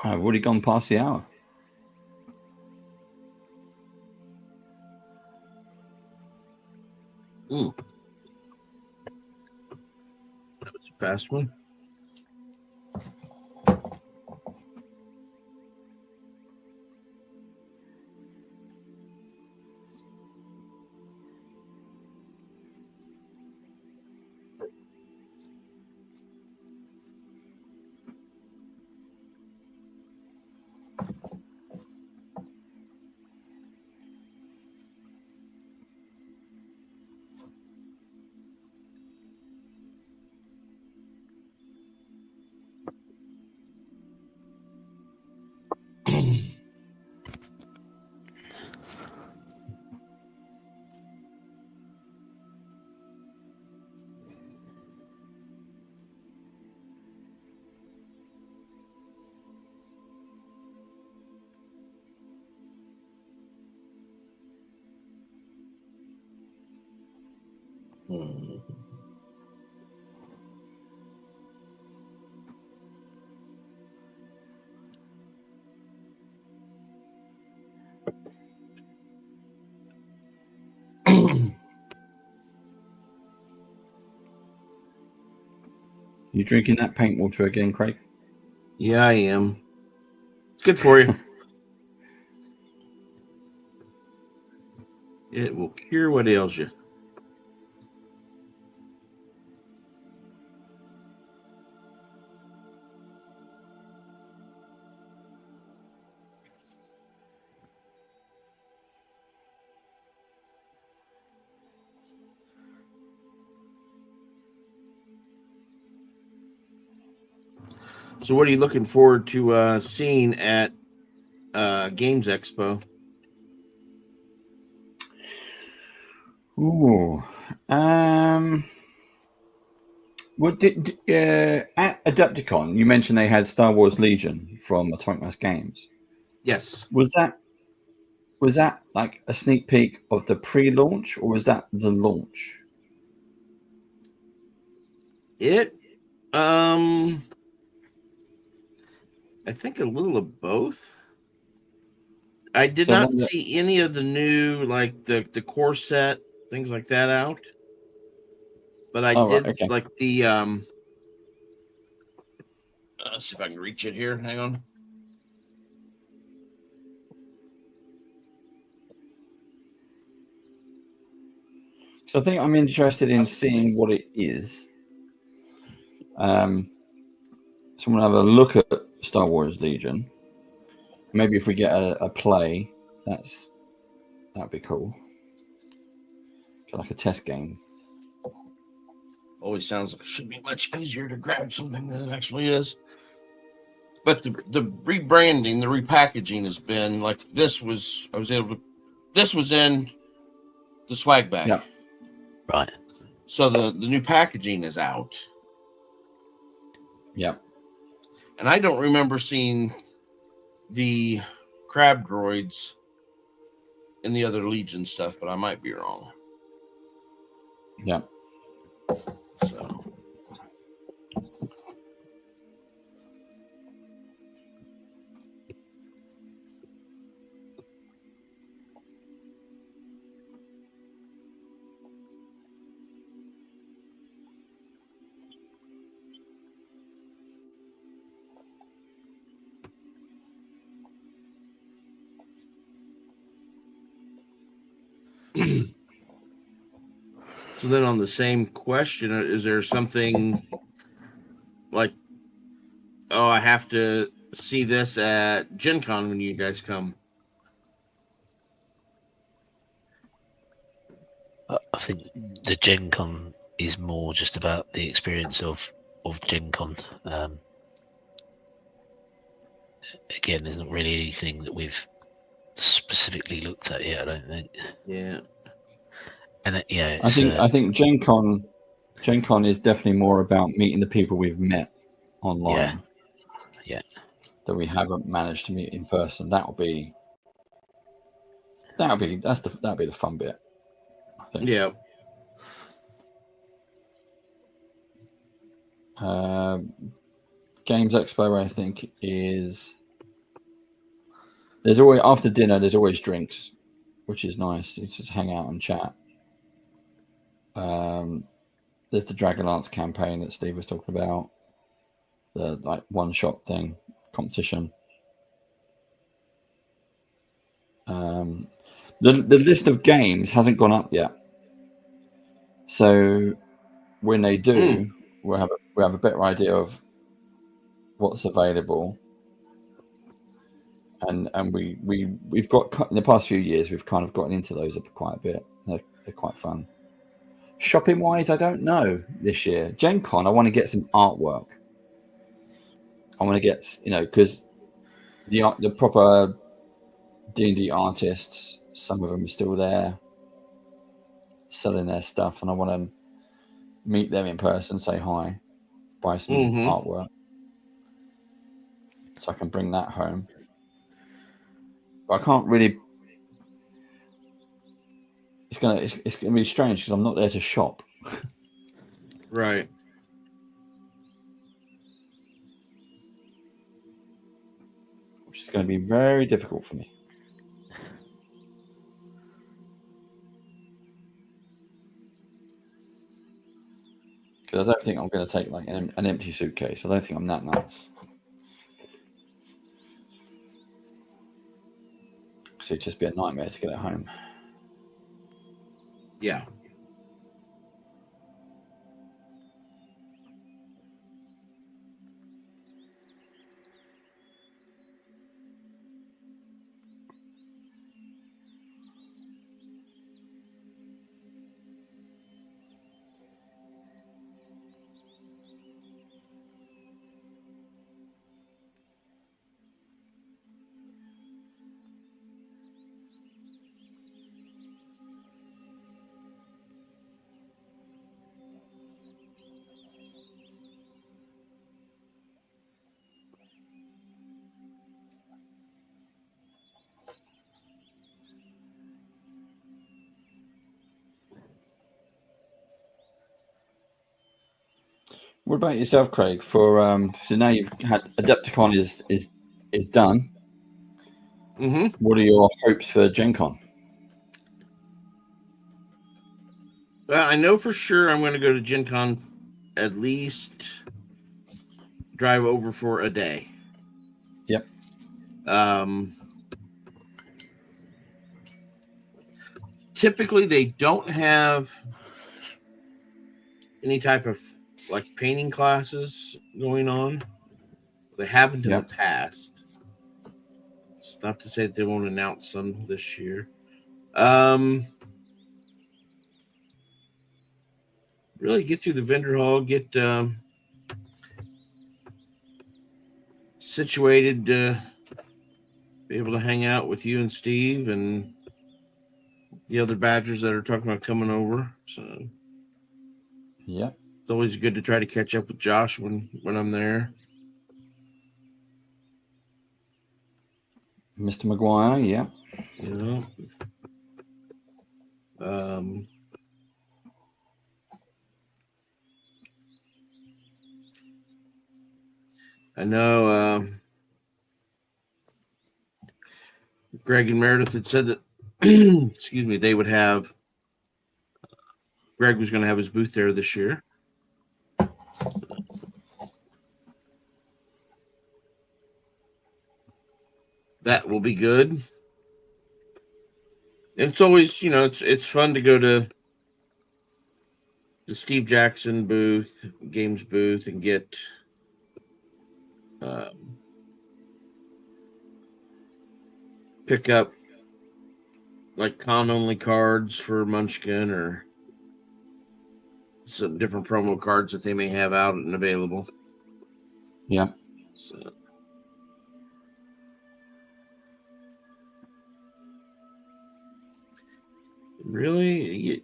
I've already gone past the hour. That was a fast one. You drinking that paint water again, Craig? Yeah, I am. It's good for you. It will cure what ails you. So, what are you looking forward to seeing at Games Expo? Ooh. What at Adepticon, you mentioned they had Star Wars Legion from Atomic Mass Games. Yes. Was that like a sneak peek of the pre-launch, or was that the launch? I think a little of both. I did So not see any of the new, like the core set, things like that out. But I did right, okay. like the Let's see if I can reach it here. Hang on. So I think I'm interested in seeing what it is. So I'm going to have a look at Star Wars Legion. Maybe if we get a play, that'd be cool. Like a test game. Always sounds like it should be much easier to grab something than it actually is. But the rebranding, the repackaging has been like this was in the swag bag. Yeah. Right. So the new packaging is out. Yeah. And I don't remember seeing the crab droids in the other Legion stuff, but I might be wrong. Yeah. So so then on the same question, is there something like, oh, I have to see this at Gen Con when you guys come? I think the Gen Con is more just about the experience of Gen Con. Again, there's not really anything that we've specifically looked at yet, I don't think. Yeah. And I think Gen Con is definitely more about meeting the people we've met online. Yeah. That we haven't managed to meet in person. That'll be the fun bit, I think. Yeah. Games Expo, I think, there's always, after dinner, there's always drinks, which is nice. You just hang out and chat. There's the Dragonlance campaign that Steve was talking about, the like one-shot thing, competition. The list of games hasn't gone up yet, so when they do, we'll have a better idea of what's available. And we've got, in the past few years, we've kind of gotten into those quite a bit. They're quite fun. Shopping wise, I don't know this year. Gen Con, I want to get some artwork. I want to get, because the proper D&D artists, some of them are still there selling their stuff, and I want to meet them in person, say hi, buy some artwork, so I can bring that home. But I can't really. It's gonna be strange because I'm not there to shop. Right. Which is going to be very difficult for me. Because I don't think I'm going to take like an empty suitcase. I don't think I'm that nuts. So it'd just be a nightmare to get it home. Yeah. What about yourself, Craig? For so now you've had Adepticon is done. What are your hopes for Gen Con? Well, I know for sure I'm going to go to Gen Con at least drive over for a day. Yep. Typically, they don't have any type of like painting classes going on. They haven't in the past. It's not to say that they won't announce some this year. Really get through the vendor hall, get situated to be able to hang out with you and Steve and the other Badgers that are talking about coming over. So yeah, it's always good to try to catch up with Josh when I'm there. Mr. McGuire, yeah. You know. I know Greg and Meredith had said that excuse me, they would have Greg was going to have his booth there this year. That will be good. It's always, it's fun to go to the Steve Jackson booth, games booth, and get pick up like con only cards for Munchkin or some different promo cards that they may have out and available. Yeah. So. Really,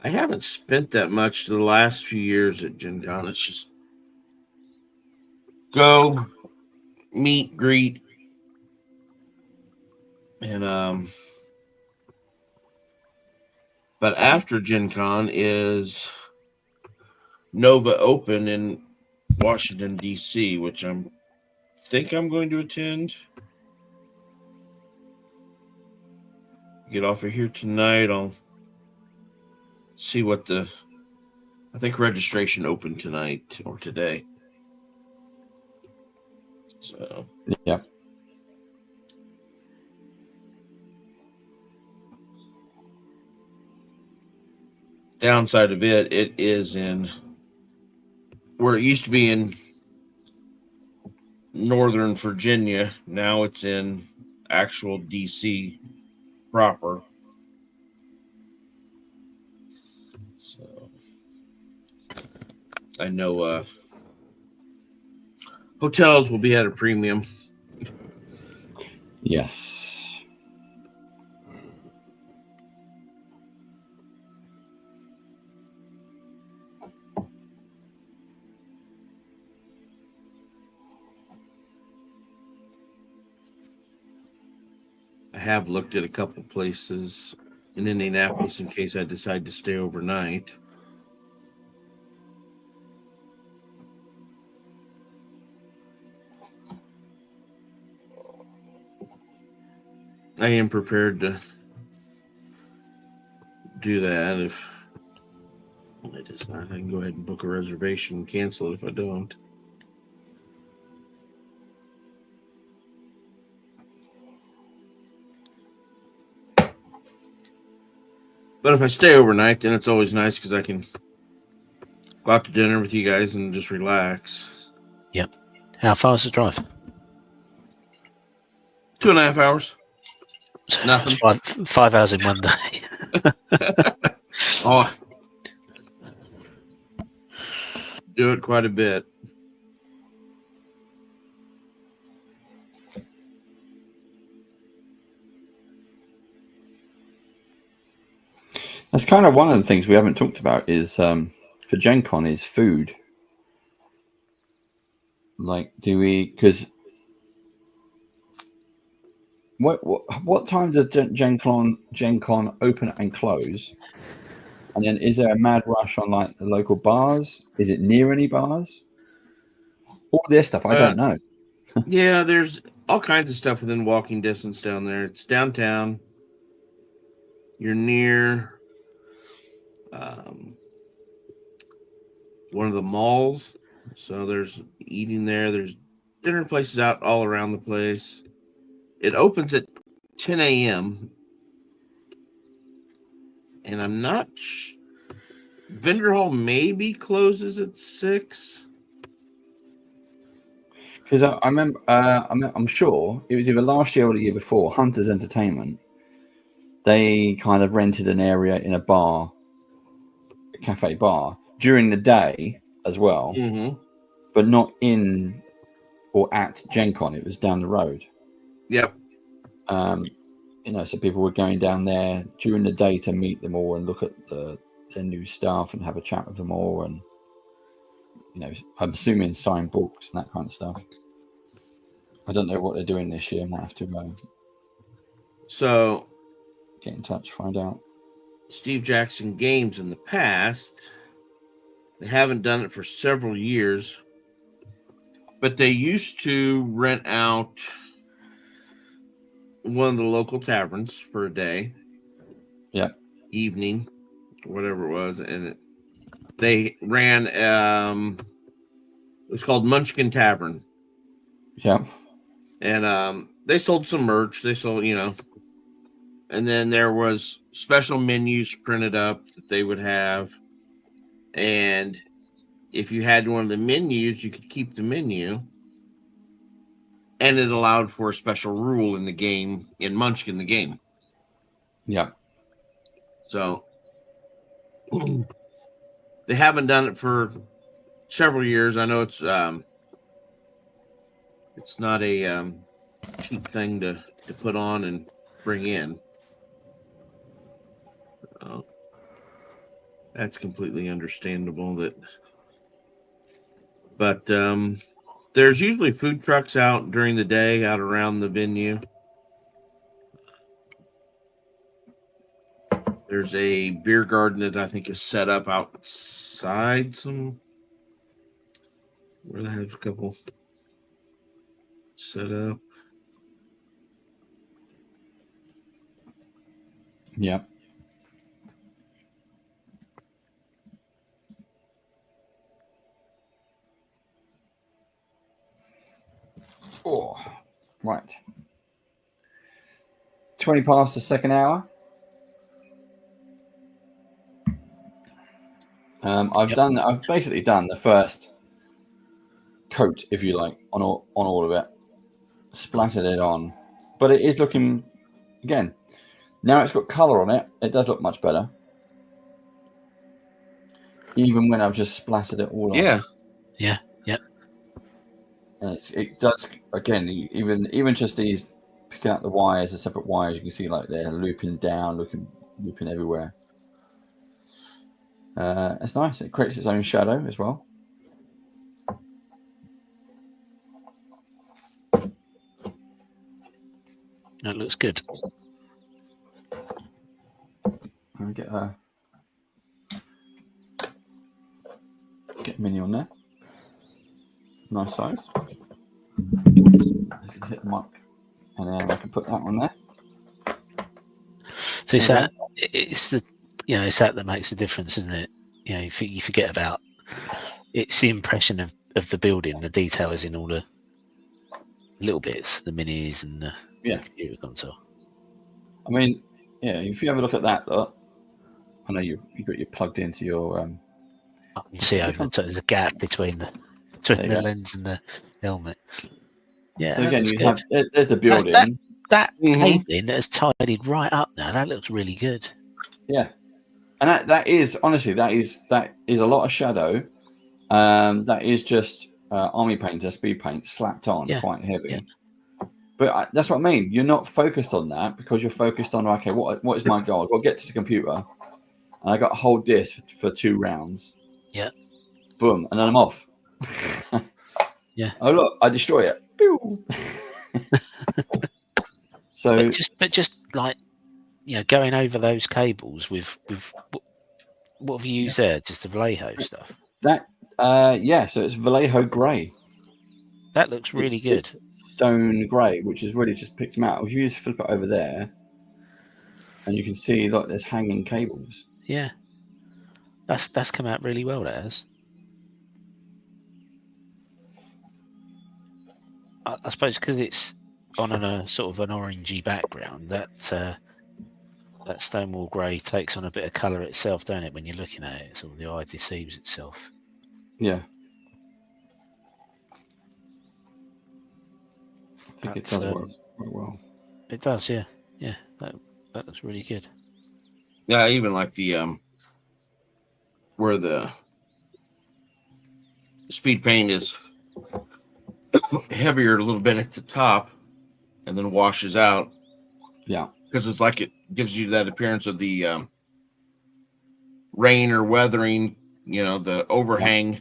I haven't spent that much the last few years at Gen Con. It's just go, meet, greet, and but after Gen Con is Nova Open in Washington, D.C., which I think I'm going to attend. Get off of here tonight. I'll see what I think registration opened tonight or today. So, yeah. Downside of it is in where it used to be in Northern Virginia. Now it's in actual DC proper. So I know hotels will be at a premium. Yes. I have looked at a couple places in Indianapolis in case I decide to stay overnight. I am prepared to do that if I decide. I can go ahead and book a reservation and cancel it if I don't. But if I stay overnight, then it's always nice because I can go out to dinner with you guys and just relax. Yep. How far is the drive? 2.5 hours. Nothing. 5 hours in one day. Oh, do it quite a bit. That's kind of one of the things we haven't talked about is for Gen Con is food. Like, do we? Because what time does Gen Con open and close? And then is there a mad rush on like the local bars? Is it near any bars? All this stuff I don't know. Yeah, there's all kinds of stuff within walking distance down there. It's downtown. You're near one of the malls. So there's eating there. There's dinner places out all around the place. It opens at 10 a.m. And I'm not. Vendor hall maybe closes at 6. Because I remember, I'm sure it was either last year or the year before. Hunters Entertainment, they kind of rented an area in a bar, a cafe bar, during the day as well, but not in or at Gen Con. It was down the road. Yep. So people were going down there during the day to meet them all and look at their new stuff and have a chat with them all, and I'm assuming sign books and that kind of stuff. I don't know what they're doing this year. I might have to So get in touch, find out. Steve Jackson Games in the past, they haven't done it for several years, but they used to rent out one of the local taverns for a day. Yeah. Evening, whatever it was, and they ran it was called Munchkin Tavern. Yeah. And they sold some merch. They sold, and then there was special menus printed up that they would have. And if you had one of the menus, you could keep the menu. And it allowed for a special rule in the game, in Munchkin the game. Yeah. So they haven't done it for several years. I know it's not a cheap thing to put on and bring in. That's completely understandable. But there's usually food trucks out during the day, out around the venue. There's a beer garden that I think is set up outside where they have a couple set up. Yeah. Oh, right. 20 past the second hour. I've basically done the first coat, if you like, on all of it. Splattered it on, but it is looking, again, now it's got color on it. It does look much better, even when I've just splattered it all on. Yeah. And it does, again, even just these picking up the wires, the separate wires, you can see like they're looping down, looping everywhere. It's nice. It creates its own shadow as well. That looks good. I'll get a mini on there. Nice size. Let's just hit the mic, and then I can put that on there. So it's that makes the difference, isn't it? You forget about it's the impression of the building. The detail is in all the little bits, the minis and the computer console. I mean, if you have a look at that, though, I know you've got you plugged into your. I can see over the top. There's a gap between the lens and the helmet. Yeah. So again, there's the building. That cabling that is tidied right up now. That looks really good. Yeah, and that is honestly that is a lot of shadow. That is just army paint or speed paint slapped on, quite heavy. Yeah. But that's what I mean. You're not focused on that because you're focused on, okay, what is my goal? I've got to get to the computer, and I got to hold this for 2 rounds. Yeah. Boom, and then I'm off. Yeah. Oh look, I destroy it. So, but just like going over those cables with what have you used there? Just the Vallejo stuff. That so it's Vallejo grey. That looks really good. Stone grey, which is really just picked them out. If you just flip it over there, and you can see that there's hanging cables. Yeah, that's come out really well. That has. I suppose because it's on a sort of an orangey background, that stonewall grey takes on a bit of colour itself, don't it? When you're looking at it, sort of the eye deceives itself. Yeah. I think it does work quite well. It does, yeah. Yeah, that looks really good. Yeah, I even like the where the speed paint is heavier a little bit at the top and then washes out. Yeah. Because it's like it gives you that appearance of the rain or weathering, the overhang. Yeah.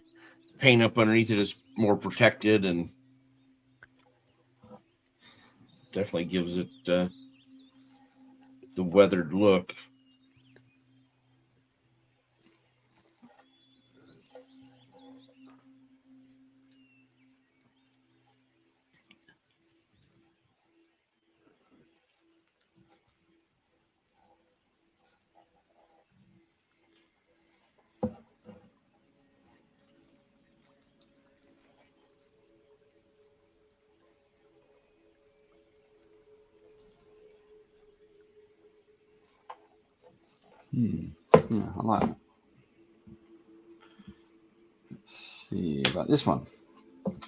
Paint up underneath it is more protected and definitely gives it the weathered look. Yeah, I like that. Let's see about this one.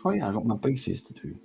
Oh yeah, I got my bases to do.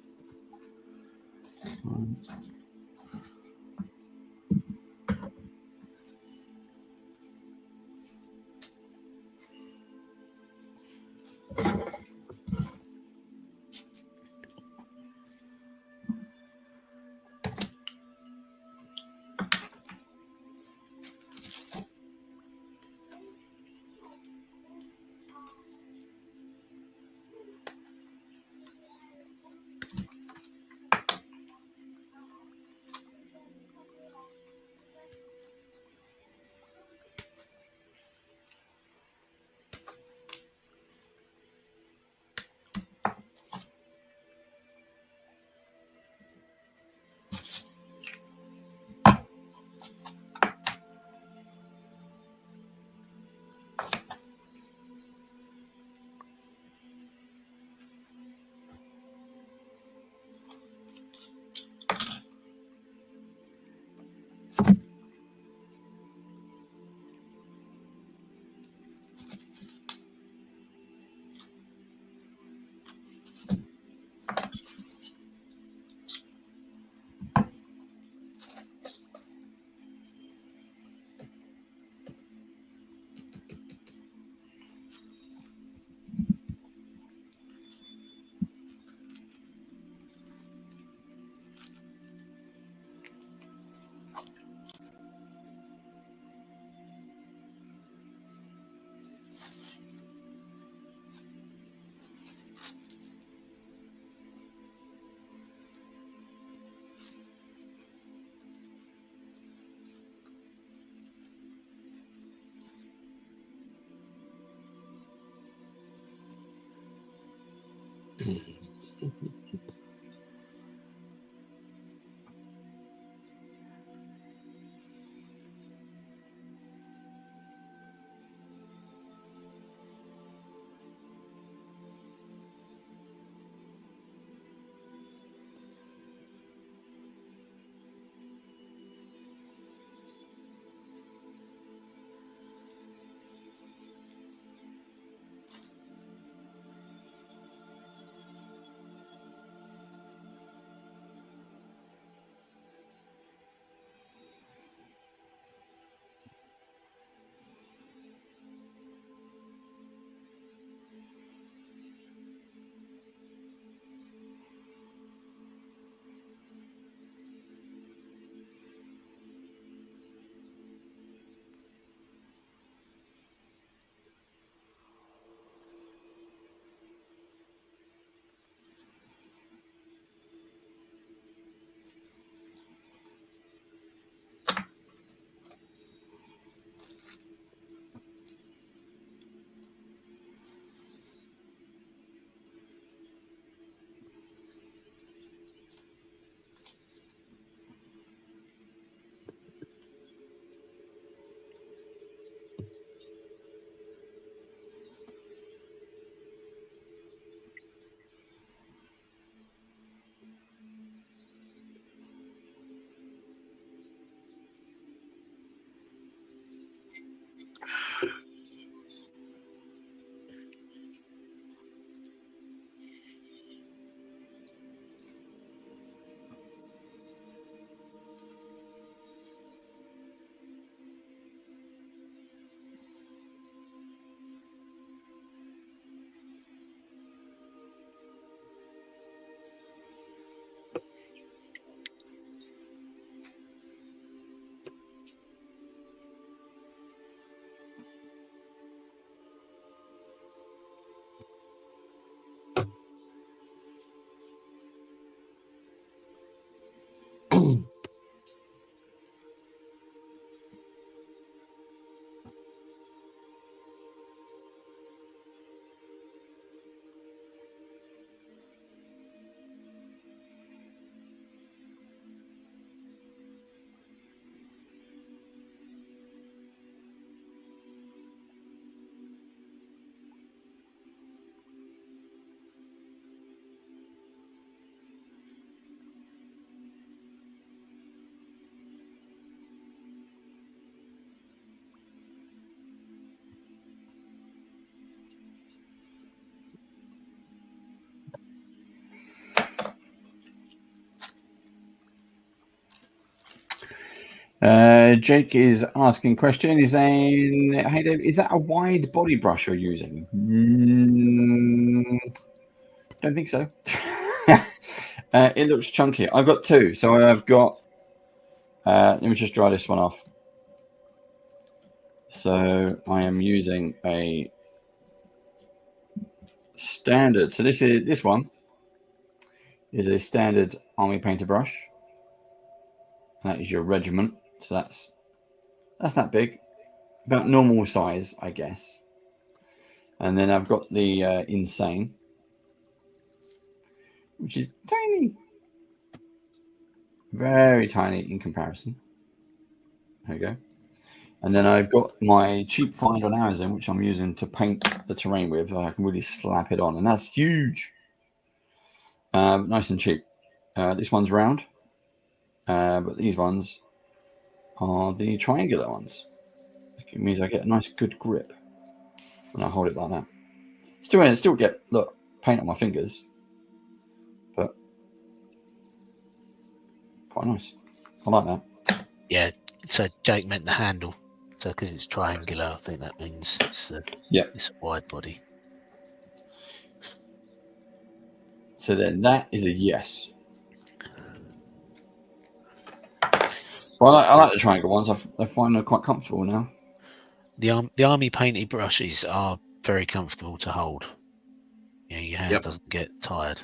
Jake is asking a question. He's saying, "Hey Dave, is that a wide body brush you're using?" Don't think so. It looks chunky. I've got two, so I've got. Let me just dry this one off. So I am using a standard. So this one is a standard army painter brush. That is your regiment. So that's not big, about normal size, I guess. And then I've got the insane, which is tiny, very tiny in comparison. There you go. And then I've got my cheap find on Amazon, which I'm using to paint the terrain with. I can really slap it on, and that's huge. Nice and cheap. This one's round, but these ones are the triangular ones. It means I get a nice, good grip when I hold it like that. Still get paint on my fingers, but quite nice. I like that. Yeah. So Jake meant the handle. So because it's triangular, I think that means it's it's a wide body. So then that is a yes. Well, I like the triangle ones. I find they're quite comfortable now. The army painted brushes are very comfortable to hold. You know, your hand doesn't get tired.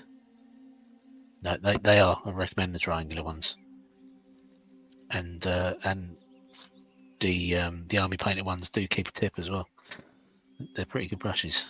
No, they are. I recommend the triangular ones. And the army painted ones do keep a tip as well. They're pretty good brushes.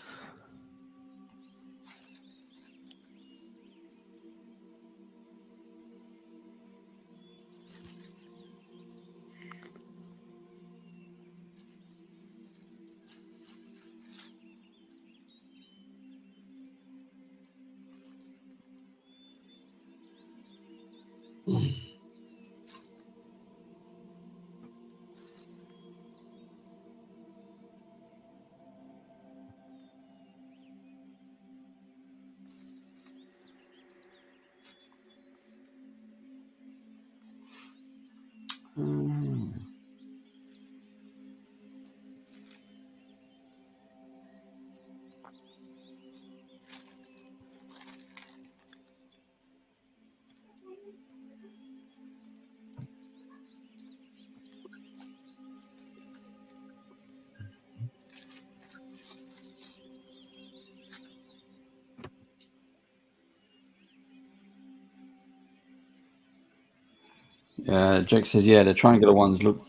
Jake says, yeah, the triangular ones look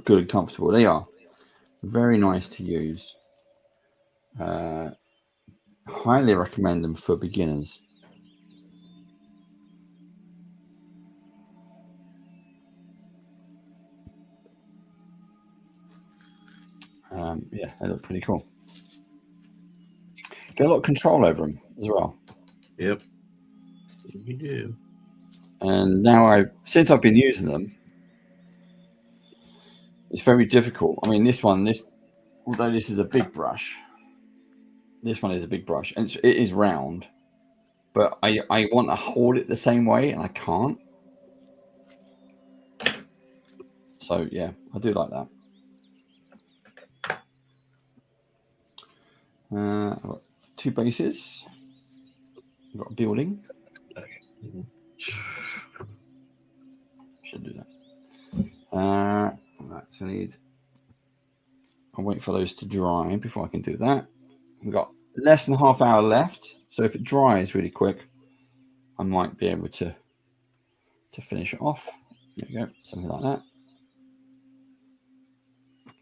good and comfortable. They are very nice to use. Highly recommend them for beginners. Yeah, they look pretty cool. Get a lot of control over them as well. Yep, you do. And now since I've been using them, it's very difficult. I mean, although this is a big brush, this one is a big brush, and it is round, but I want to hold it the same way, and I can't. So yeah, I do like that. I've got two bases. I've got a building. Should do that. Right, so I'll wait for those to dry before I can do that. We've got less than a half hour left, so if it dries really quick, I might be able to finish it off. There you go, something like that.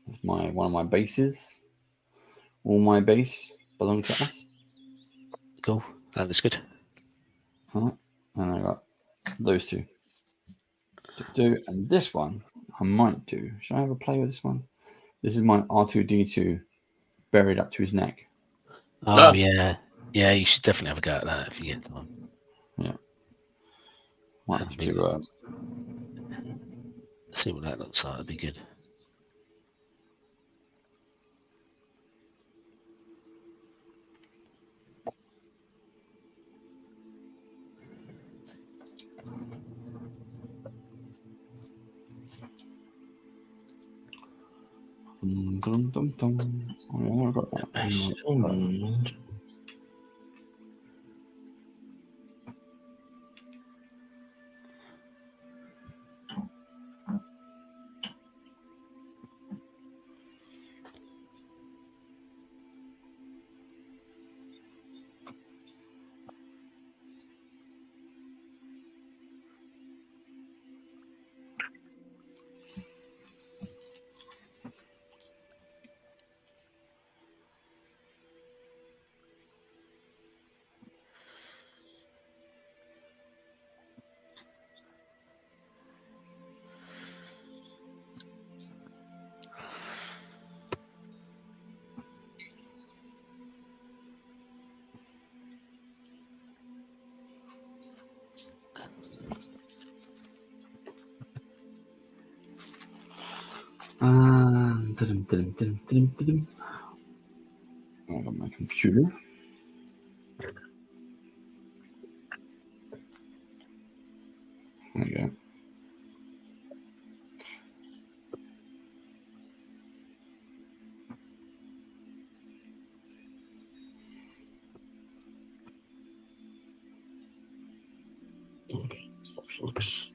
That's one of my bases. All my base belong to us. Cool. That looks good. All right. And I got those two to do. And this one I might do. Should I have a play with this one? This is my R2D2 buried up to his neck. Oh, yeah. Yeah, you should definitely have a go at that if you get time. Yeah. Might have to see what that looks like. That'd be good. Oh, I got that. I still need. I got my computer. There you go. Looks.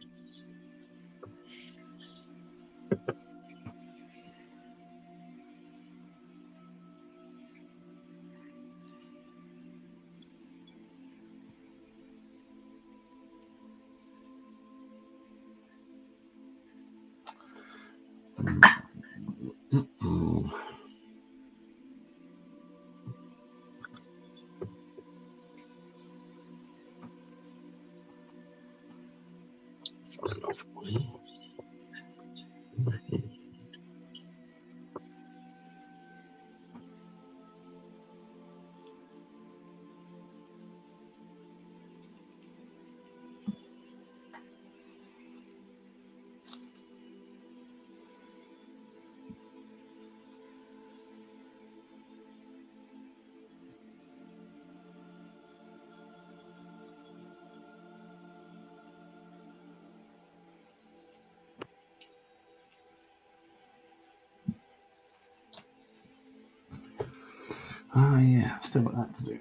Yeah, still got that to do.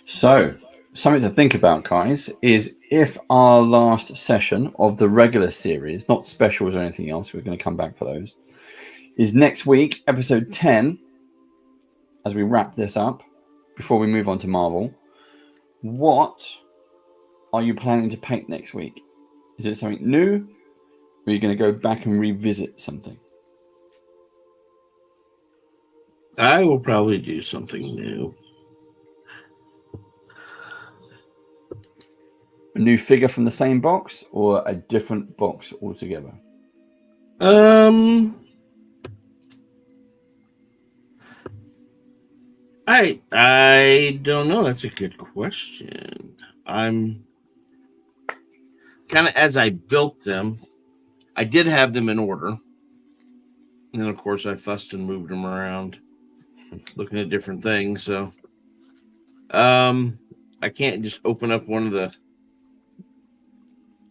So, something to think about, guys, is if our last session of the regular series, not specials or anything else, we're going to come back for those, is next week, episode 10, as we wrap this up, before we move on to Marvel, what are you planning to paint next week? Is it something new? Or are you going to go back and revisit something? I will probably do something new. A new figure from the same box or a different box altogether? I don't know. That's a good question. I'm kind of, as I built them, I did have them in order. And then, of course, I fussed and moved them around, looking at different things. So, I can't just open up one of the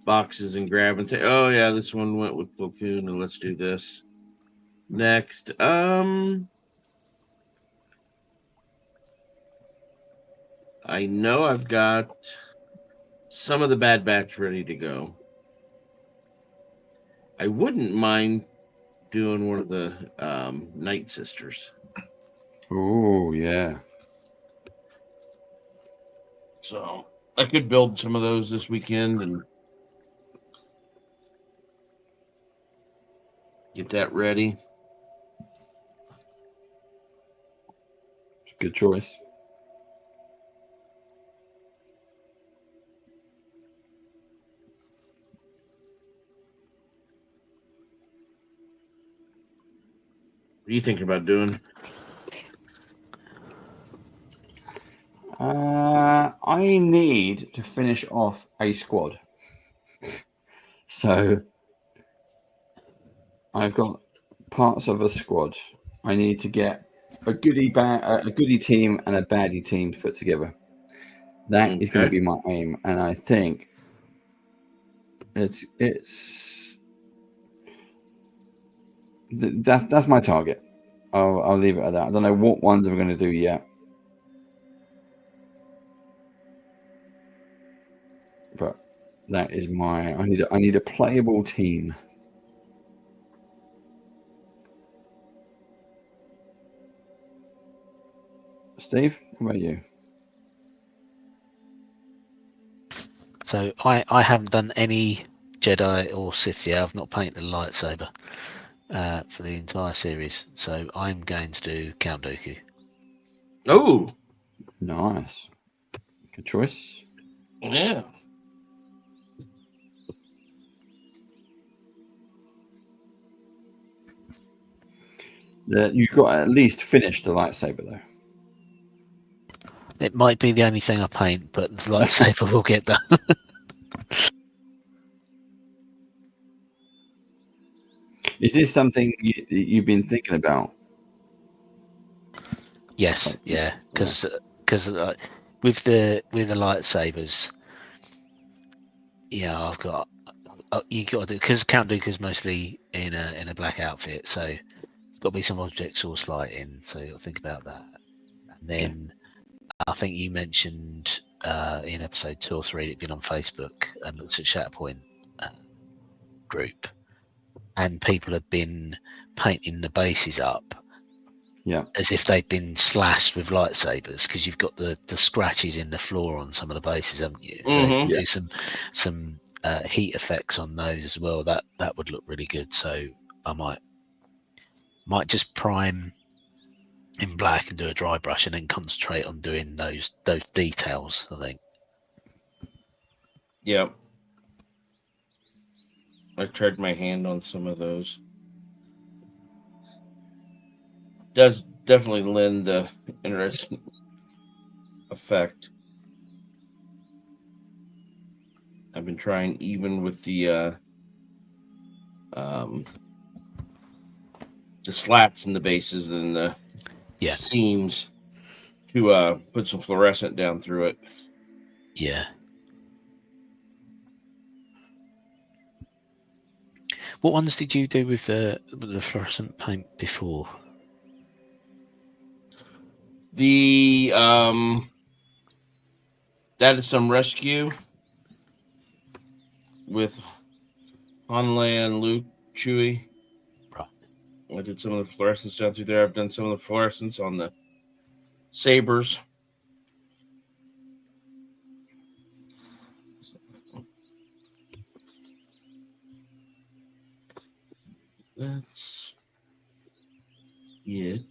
boxes and grab and say, "Oh yeah, this one went with Platoon, and let's do this next." I know I've got some of the Bad Batch ready to go. I wouldn't mind doing one of the Night Sisters. Oh, yeah. So I could build some of those this weekend and get that ready. Good choice. What are you thinking about doing? I need to finish off a squad. So I've got parts of a squad. I need to get a goodie team and a baddie team put together. That is going to be my aim, and I think that's my target. I'll leave it at that. I don't know what ones we're going to do yet, but that is my. I need a playable team. Steve, what about you? So I haven't done any Jedi or Sith yet. I've not painted a lightsaber for the entire series. So I'm going to do Count Dooku. Oh, Nice. Good choice. yeah. You've got to at least finish the lightsaber, though. It might be the only thing I paint, but the lightsaber will get done. Is this something you've been thinking about? Yes, yeah, because with the lightsabers, yeah, I've got you got to do because Count Dooku's mostly in a black outfit, so it's got to be some object source lighting. So you'll think about that, and then I think you mentioned in episode 2 or 3 that you've been on Facebook and looked at SHATTERPOINT group, and people have been painting the bases up. Yeah. As if they've been slashed with lightsabers, because you've got the scratches in the floor on some of the bases, haven't you? So if you do some heat effects on those as well, that would look really good. So I might just prime in black and do a dry brush, and then concentrate on doing those details, I think. Yep. I tried my hand on some of those. Does definitely lend the interesting effect. I've been trying even with the slats in the bases and the seams to put some fluorescent down through it. Yeah. What ones did you do with the fluorescent paint before? The that is some rescue with Han Leia and Luke, Chewie. Right. I did some of the fluorescence down through there. I've done some of the fluorescence on the sabers. That's it.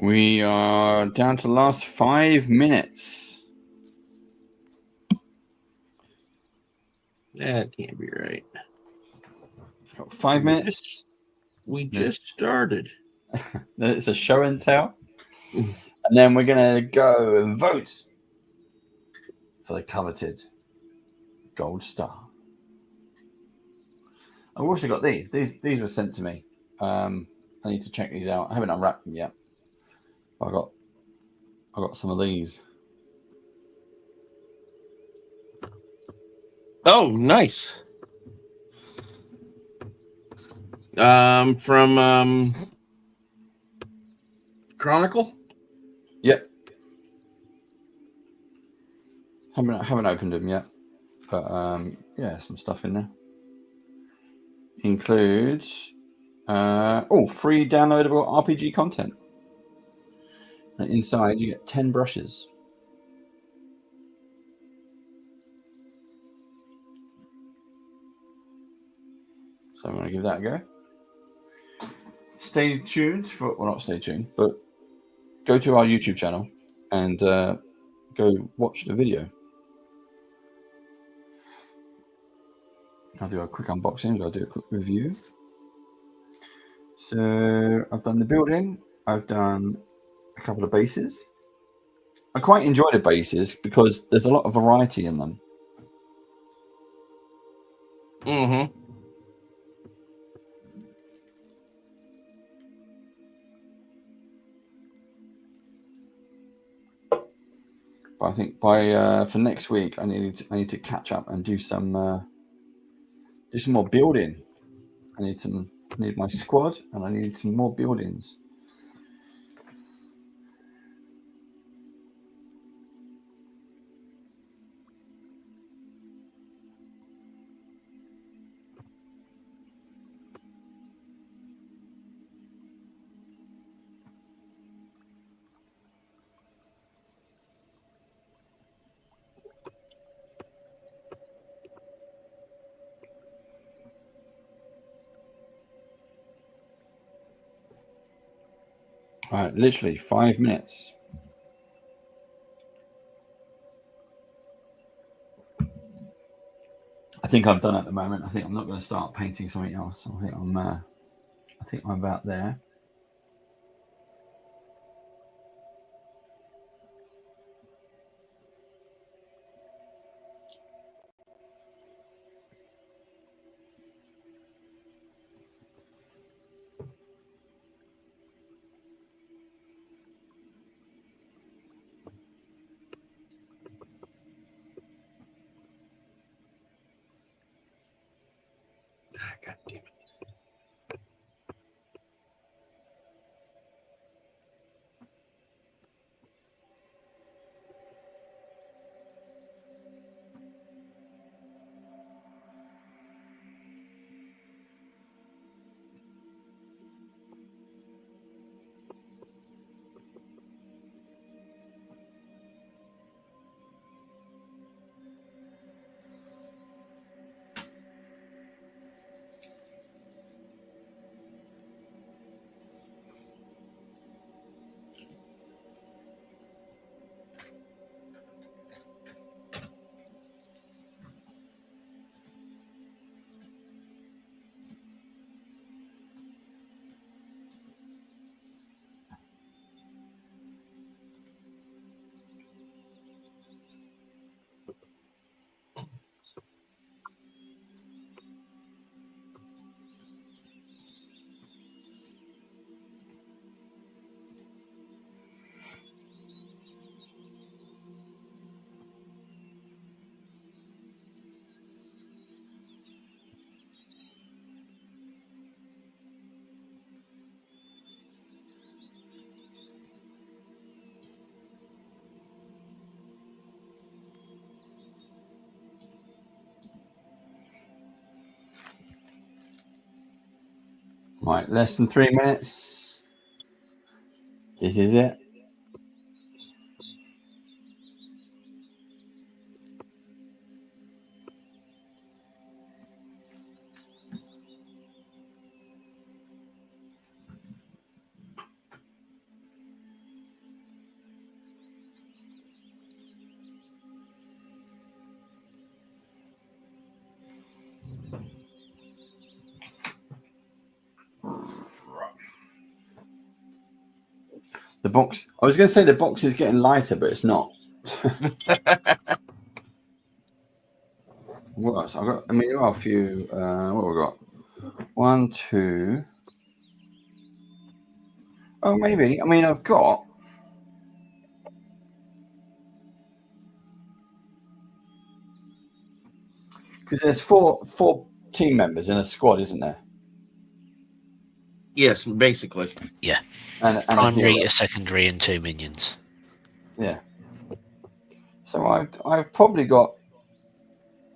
We are down to the last 5 minutes. That can't be right. Got 5 minutes. We just started. Then it's a show and tell. And then we're going to go and vote for the coveted gold star. I've also got these. These were sent to me. I need to check these out. I haven't unwrapped them yet. I got some of these. Oh, nice. From Chronicle. Yep. Haven't opened them yet, but yeah, some stuff in there. Includes free downloadable RPG content. And inside you get 10 brushes. So I'm going to give that a go. Stay tuned for, well, not stay tuned, but go to our YouTube channel and go watch the video. I'll do a quick unboxing. I'll do a quick review. So I've done the building. I've done a couple of bases. I quite enjoy the bases because there's a lot of variety in them. Mm-hmm. But I think by for next week, I need to catch up and do some more building. I need my squad, and I need some more buildings. All right, literally 5 minutes. I think I'm done at the moment. I think I'm not going to start painting something else. I think I'm about there. God damn it. Right, less than 3 minutes. This is it. The box. I was going to say the box is getting lighter, but it's not. What else? There are a few. What have we got? 1, 2. Oh, maybe. I've got. Because there's four team members in a squad, isn't there? Yes, basically. Yeah. And Primary, a secondary, and 2 minions. Yeah. So I've probably got.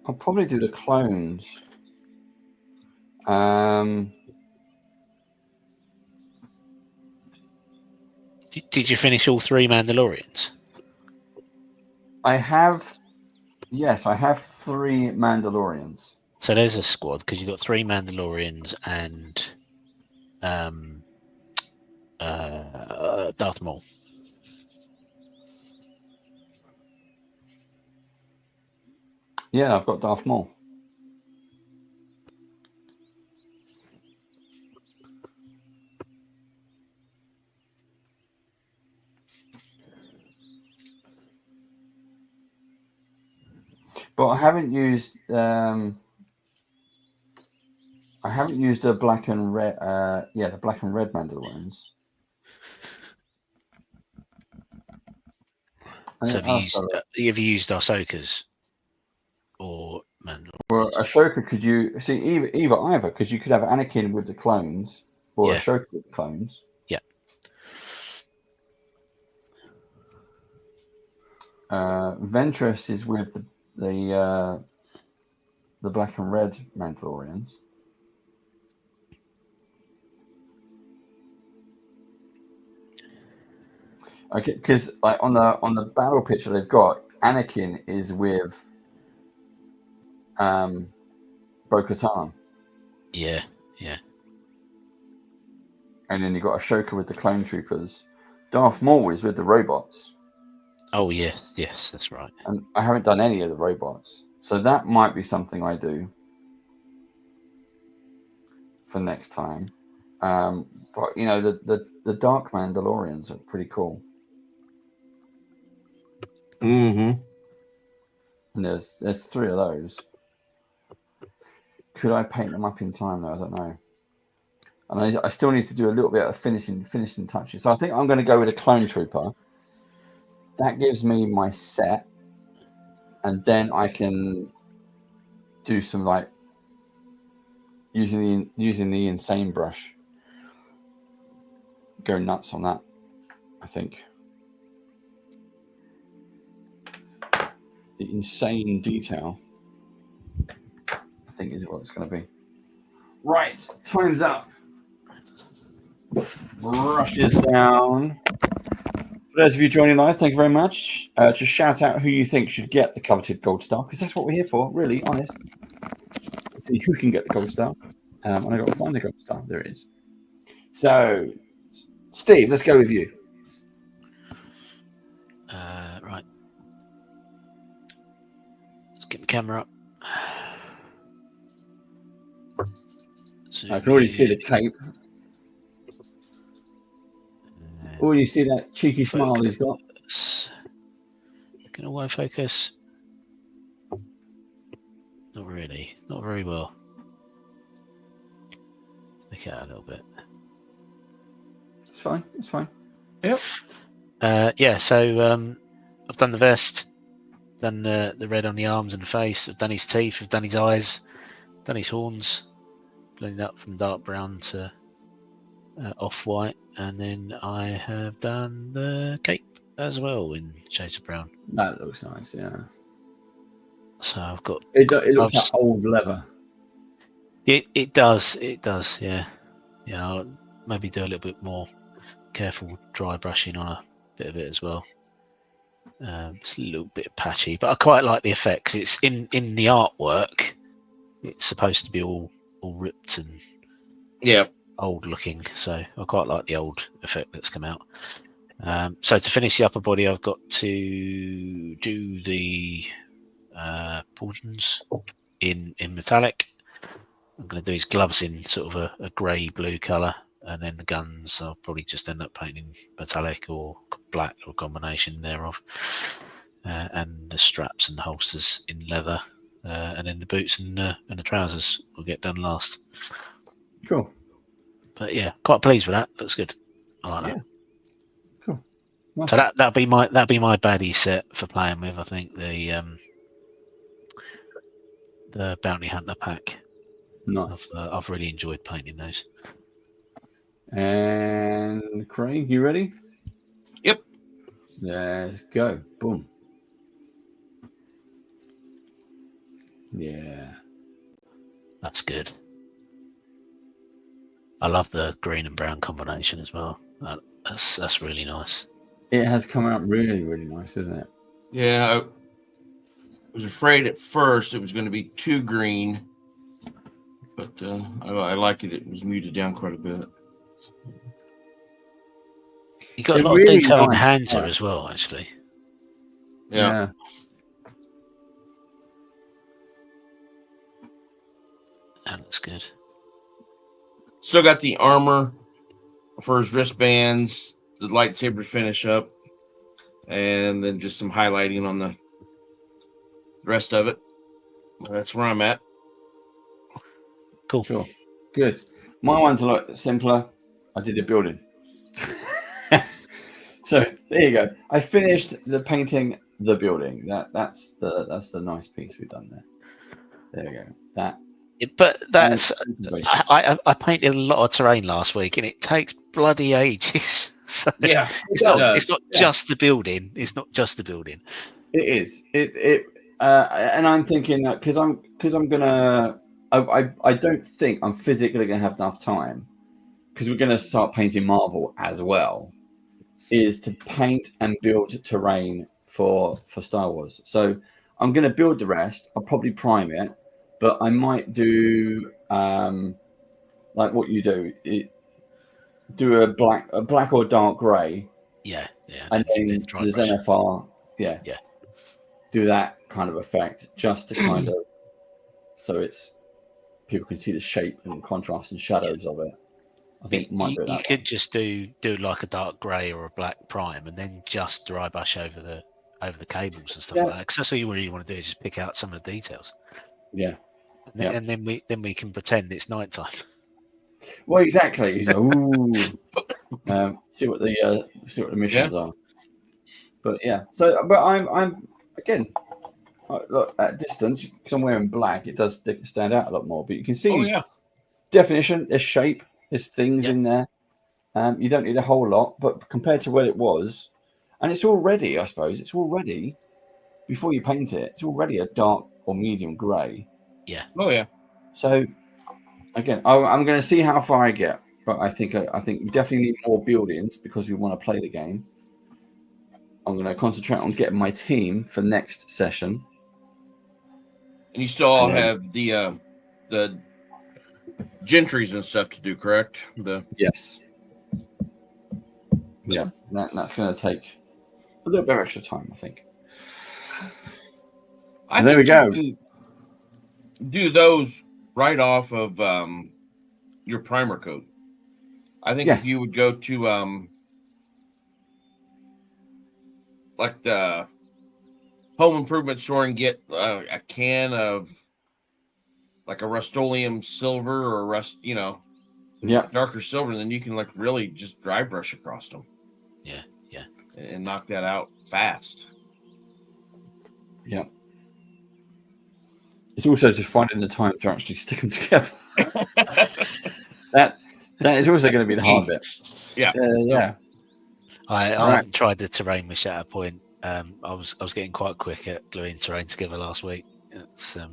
I'll probably do the clones. Did you finish all 3 Mandalorians? I have. Yes, I have 3 Mandalorians. So there's a squad because you've got 3 Mandalorians and Darth Maul. Yeah, I've got Darth Maul. But I haven't used the black and red. The black and red Mandalorians. So have you used Ahsoka's or Mandalorian? Well, Ahsoka, could you see either? Because you could have Anakin with the clones or Ahsoka with the clones. Yeah. Ventress is with the black and red Mandalorians. Okay, because like on the battle picture they've got, Anakin is with Bo-Katan. Yeah. And then you've got Ashoka with the clone troopers. Darth Maul is with the robots. Oh yes, that's right. And I haven't done any of the robots. So that might be something I do for next time. But the Dark Mandalorians are pretty cool. Mm-hmm. And there's 3 of those. Could I paint them up in time though? I don't know. And I still need to do a little bit of finishing touches. So I think I'm going to go with a clone trooper. That gives me my set, and then I can do some like using the insane brush. Go nuts on that, I think. The insane detail, I think, is what it's going to be. Right, time's up. Brushes down. For those of you joining live, thank you very much. Just shout out who you think should get the coveted gold star, because that's what we're here for, really, honest. To see who can get the gold star. And I've got to find the gold star. There it is. So, Steve, let's go with you. Right. Let's get the camera up. I can already see the cape. Oh, you see that cheeky smile he's got? Can I focus? Not really. Not very well. Look out a little bit. It's fine. It's fine. Yep. So I've done the vest, done the red on the arms and the face. I've done his teeth. I've done his eyes. Done his horns. Blended up from dark brown to off-white, and then I have done the cape as well in shades of brown. That looks nice, yeah. So I've got it looks like old leather. It does, yeah. Yeah, I'll maybe do a little bit more careful dry brushing on a bit of it as well. It's a little bit patchy, but I quite like the effects. It's in the artwork. It's supposed to be all ripped and old looking, so I quite like the old effect that's come out. So to finish the upper body, I've got to do the pauldrons in metallic. I'm going to do his gloves in sort of a grey blue colour, and then the guns I'll probably just end up painting metallic or black or a combination thereof, and the straps and the holsters in leather, and then the boots and the trousers will get done last. Cool. But yeah, quite pleased with that. Looks good. I like that. Cool. Nice. So that'll be my baddie set for playing with. I think the bounty hunter pack. Nice. I've really enjoyed painting those. And Craig, you ready? Yep. Let's go. Boom. Yeah. That's good. I love the green and brown combination as well. That's really nice. It has come out really, really nice, isn't it? Yeah, I was afraid at first it was going to be too green, but I like it. It was muted down quite a bit. You got a lot of detail on the hands here as well, actually. Yeah. That looks good. Still got the armor for his wristbands, the lightsaber finish up, and then just some highlighting on the rest of it. That's where I'm at. Cool. Sure. Good. My one's a lot simpler. I did a building. So there you go. I finished the painting the building. That's the nice piece we've done there. There you go. But that's I painted a lot of terrain last week, and it takes bloody ages. So yeah, it's not just the building. It's not just the building. It is. And I'm thinking that because I'm gonna. I don't think I'm physically gonna have enough time, because we're gonna start painting Marvel as well, is to paint and build terrain for Star Wars. So I'm gonna build the rest. I'll probably prime it, but I might do like what you do. Do a black or dark grey. Yeah. And then the ZFR. Yeah. Do that kind of effect just to kind of so it's people can see the shape and contrast and shadows of it. I think you could just do like a dark grey or a black prime, and then just dry brush over the cables and stuff like that. Because that's all you really want to do is just pick out some of the details. Yeah. And then we can pretend it's nighttime. Well, exactly. So, see what the missions are. But yeah. So, but I'm again. Look, at distance, because I'm wearing black, it does stand out a lot more. But you can see definition, there's shape, there's things in there. You don't need a whole lot, but compared to what it was, and it's already, I suppose, before you paint it, it's already a dark or medium grey. Yeah. Oh yeah. So again, I'm going to see how far I get, but I think we definitely need more buildings because we want to play the game. I'm going to concentrate on getting my team for next session. And you still all have the gentries and stuff to do, correct? Yes. Yeah, that's going to take a little bit of extra time, I think. There we go. Do those right off of your primer coat. I think if you would go to like the home improvement store and get a can of like a Rust-Oleum silver or darker silver, and then you can like really just dry brush across them. Yeah. And knock that out fast. Yeah. It's also just finding the time to actually stick them together. that is also going to be the hard bit. Yeah. I haven't tried the terrain with SHATTERPOINT. I was getting quite quick at gluing terrain together last week. It's the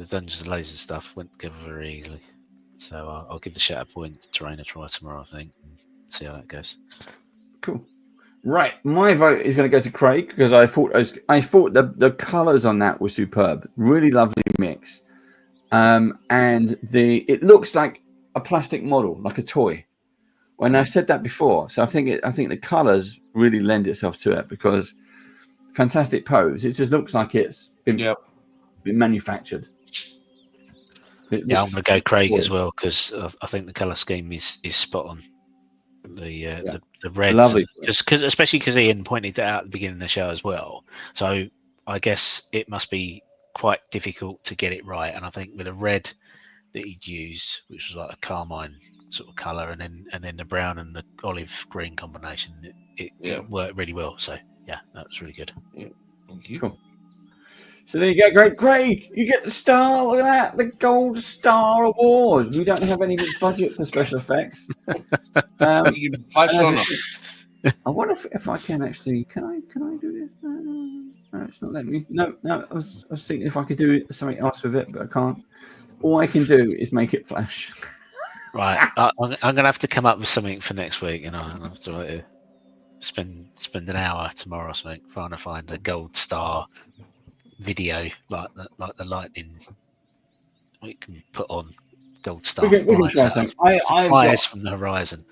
Dungeons and Lasers stuff went together very easily. So I'll give the Shatterpoint terrain a try tomorrow, I think, and see how that goes. Cool. Right, my vote is going to go to Craig because I thought the colours on that were superb. Really lovely mix, and it looks like a plastic model, like a toy. When I said that before, so I think the colours really lend itself to it because fantastic pose. It just looks like it's been manufactured. Yeah, I'm going to go Craig as well because I think the colour scheme is spot on. The reds, lovely, especially because Ian pointed that out at the beginning of the show as well. So I guess it must be quite difficult to get it right. And I think with the red that he'd used, which was like a carmine sort of colour, and then the brown and the olive green combination, it worked really well. So yeah, that was really good. Yeah. Thank you. Cool. So there you go, great. Craig, you get the star. Look at that, the Gold Star Award. We don't have any budget for special effects. You can flash it on them. I wonder if I can actually. Can I do this? No, it's not letting me. No. I was thinking if I could do something else with it, but I can't. All I can do is make it flash. Right, I'm going to have to come up with something for next week, and I'll have to spend an hour tomorrow or something trying to find a Gold Star video like the lightning we can put on Gold Star. We can try something. Fires from the horizon.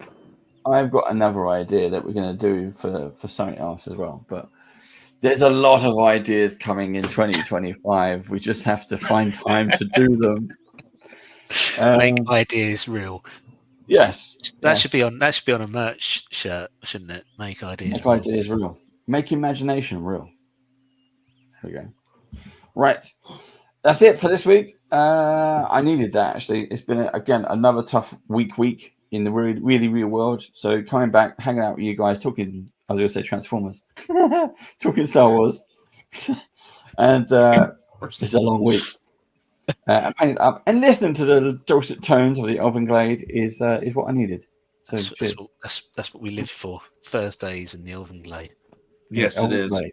I've got another idea that we're going to do for something else as well, but there's a lot of ideas coming in 2025. We just have to find time to do them. Make ideas real. Yes, that should be on a merch shirt, shouldn't it? Make ideas real. Ideas real. Make imagination real. There we go. Right, that's it for this week. I needed that actually. It's been again another tough week in the really real world. So coming back, hanging out with you guys, talking. I was going to say Transformers, talking Star Wars, and it's a long week. And painting it up and listening to the dulcet tones of the Elven Glade is what I needed. So that's what we live for. Thursdays in the Elven Glade. Yes, it is. Glade.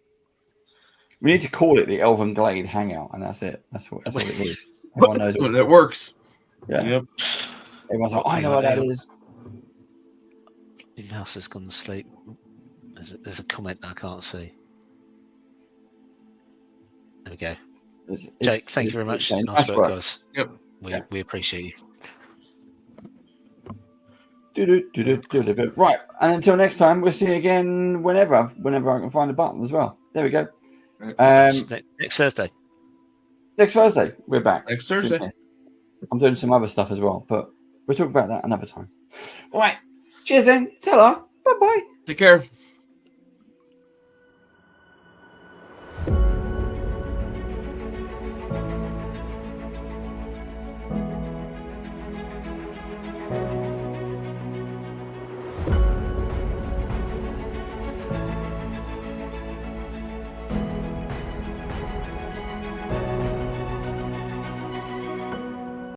We need to call it the Elven Glade Hangout, and that's it. That's what it is. Everyone knows it that works. Yeah. Yep. Everyone's like, I know what that is. The mouse has gone to sleep. There's a comment I can't see. There we go. Jake, thank you very much. Nice work, guys. Yep. We appreciate you. Right, and until next time, we'll see you again whenever I can find a button as well. There we go. next Thursday. Next Thursday, we're back. Next Thursday. I'm doing some other stuff as well, but we'll talk about that another time. All right. Cheers then. Ta-ra. Bye-bye. Take care.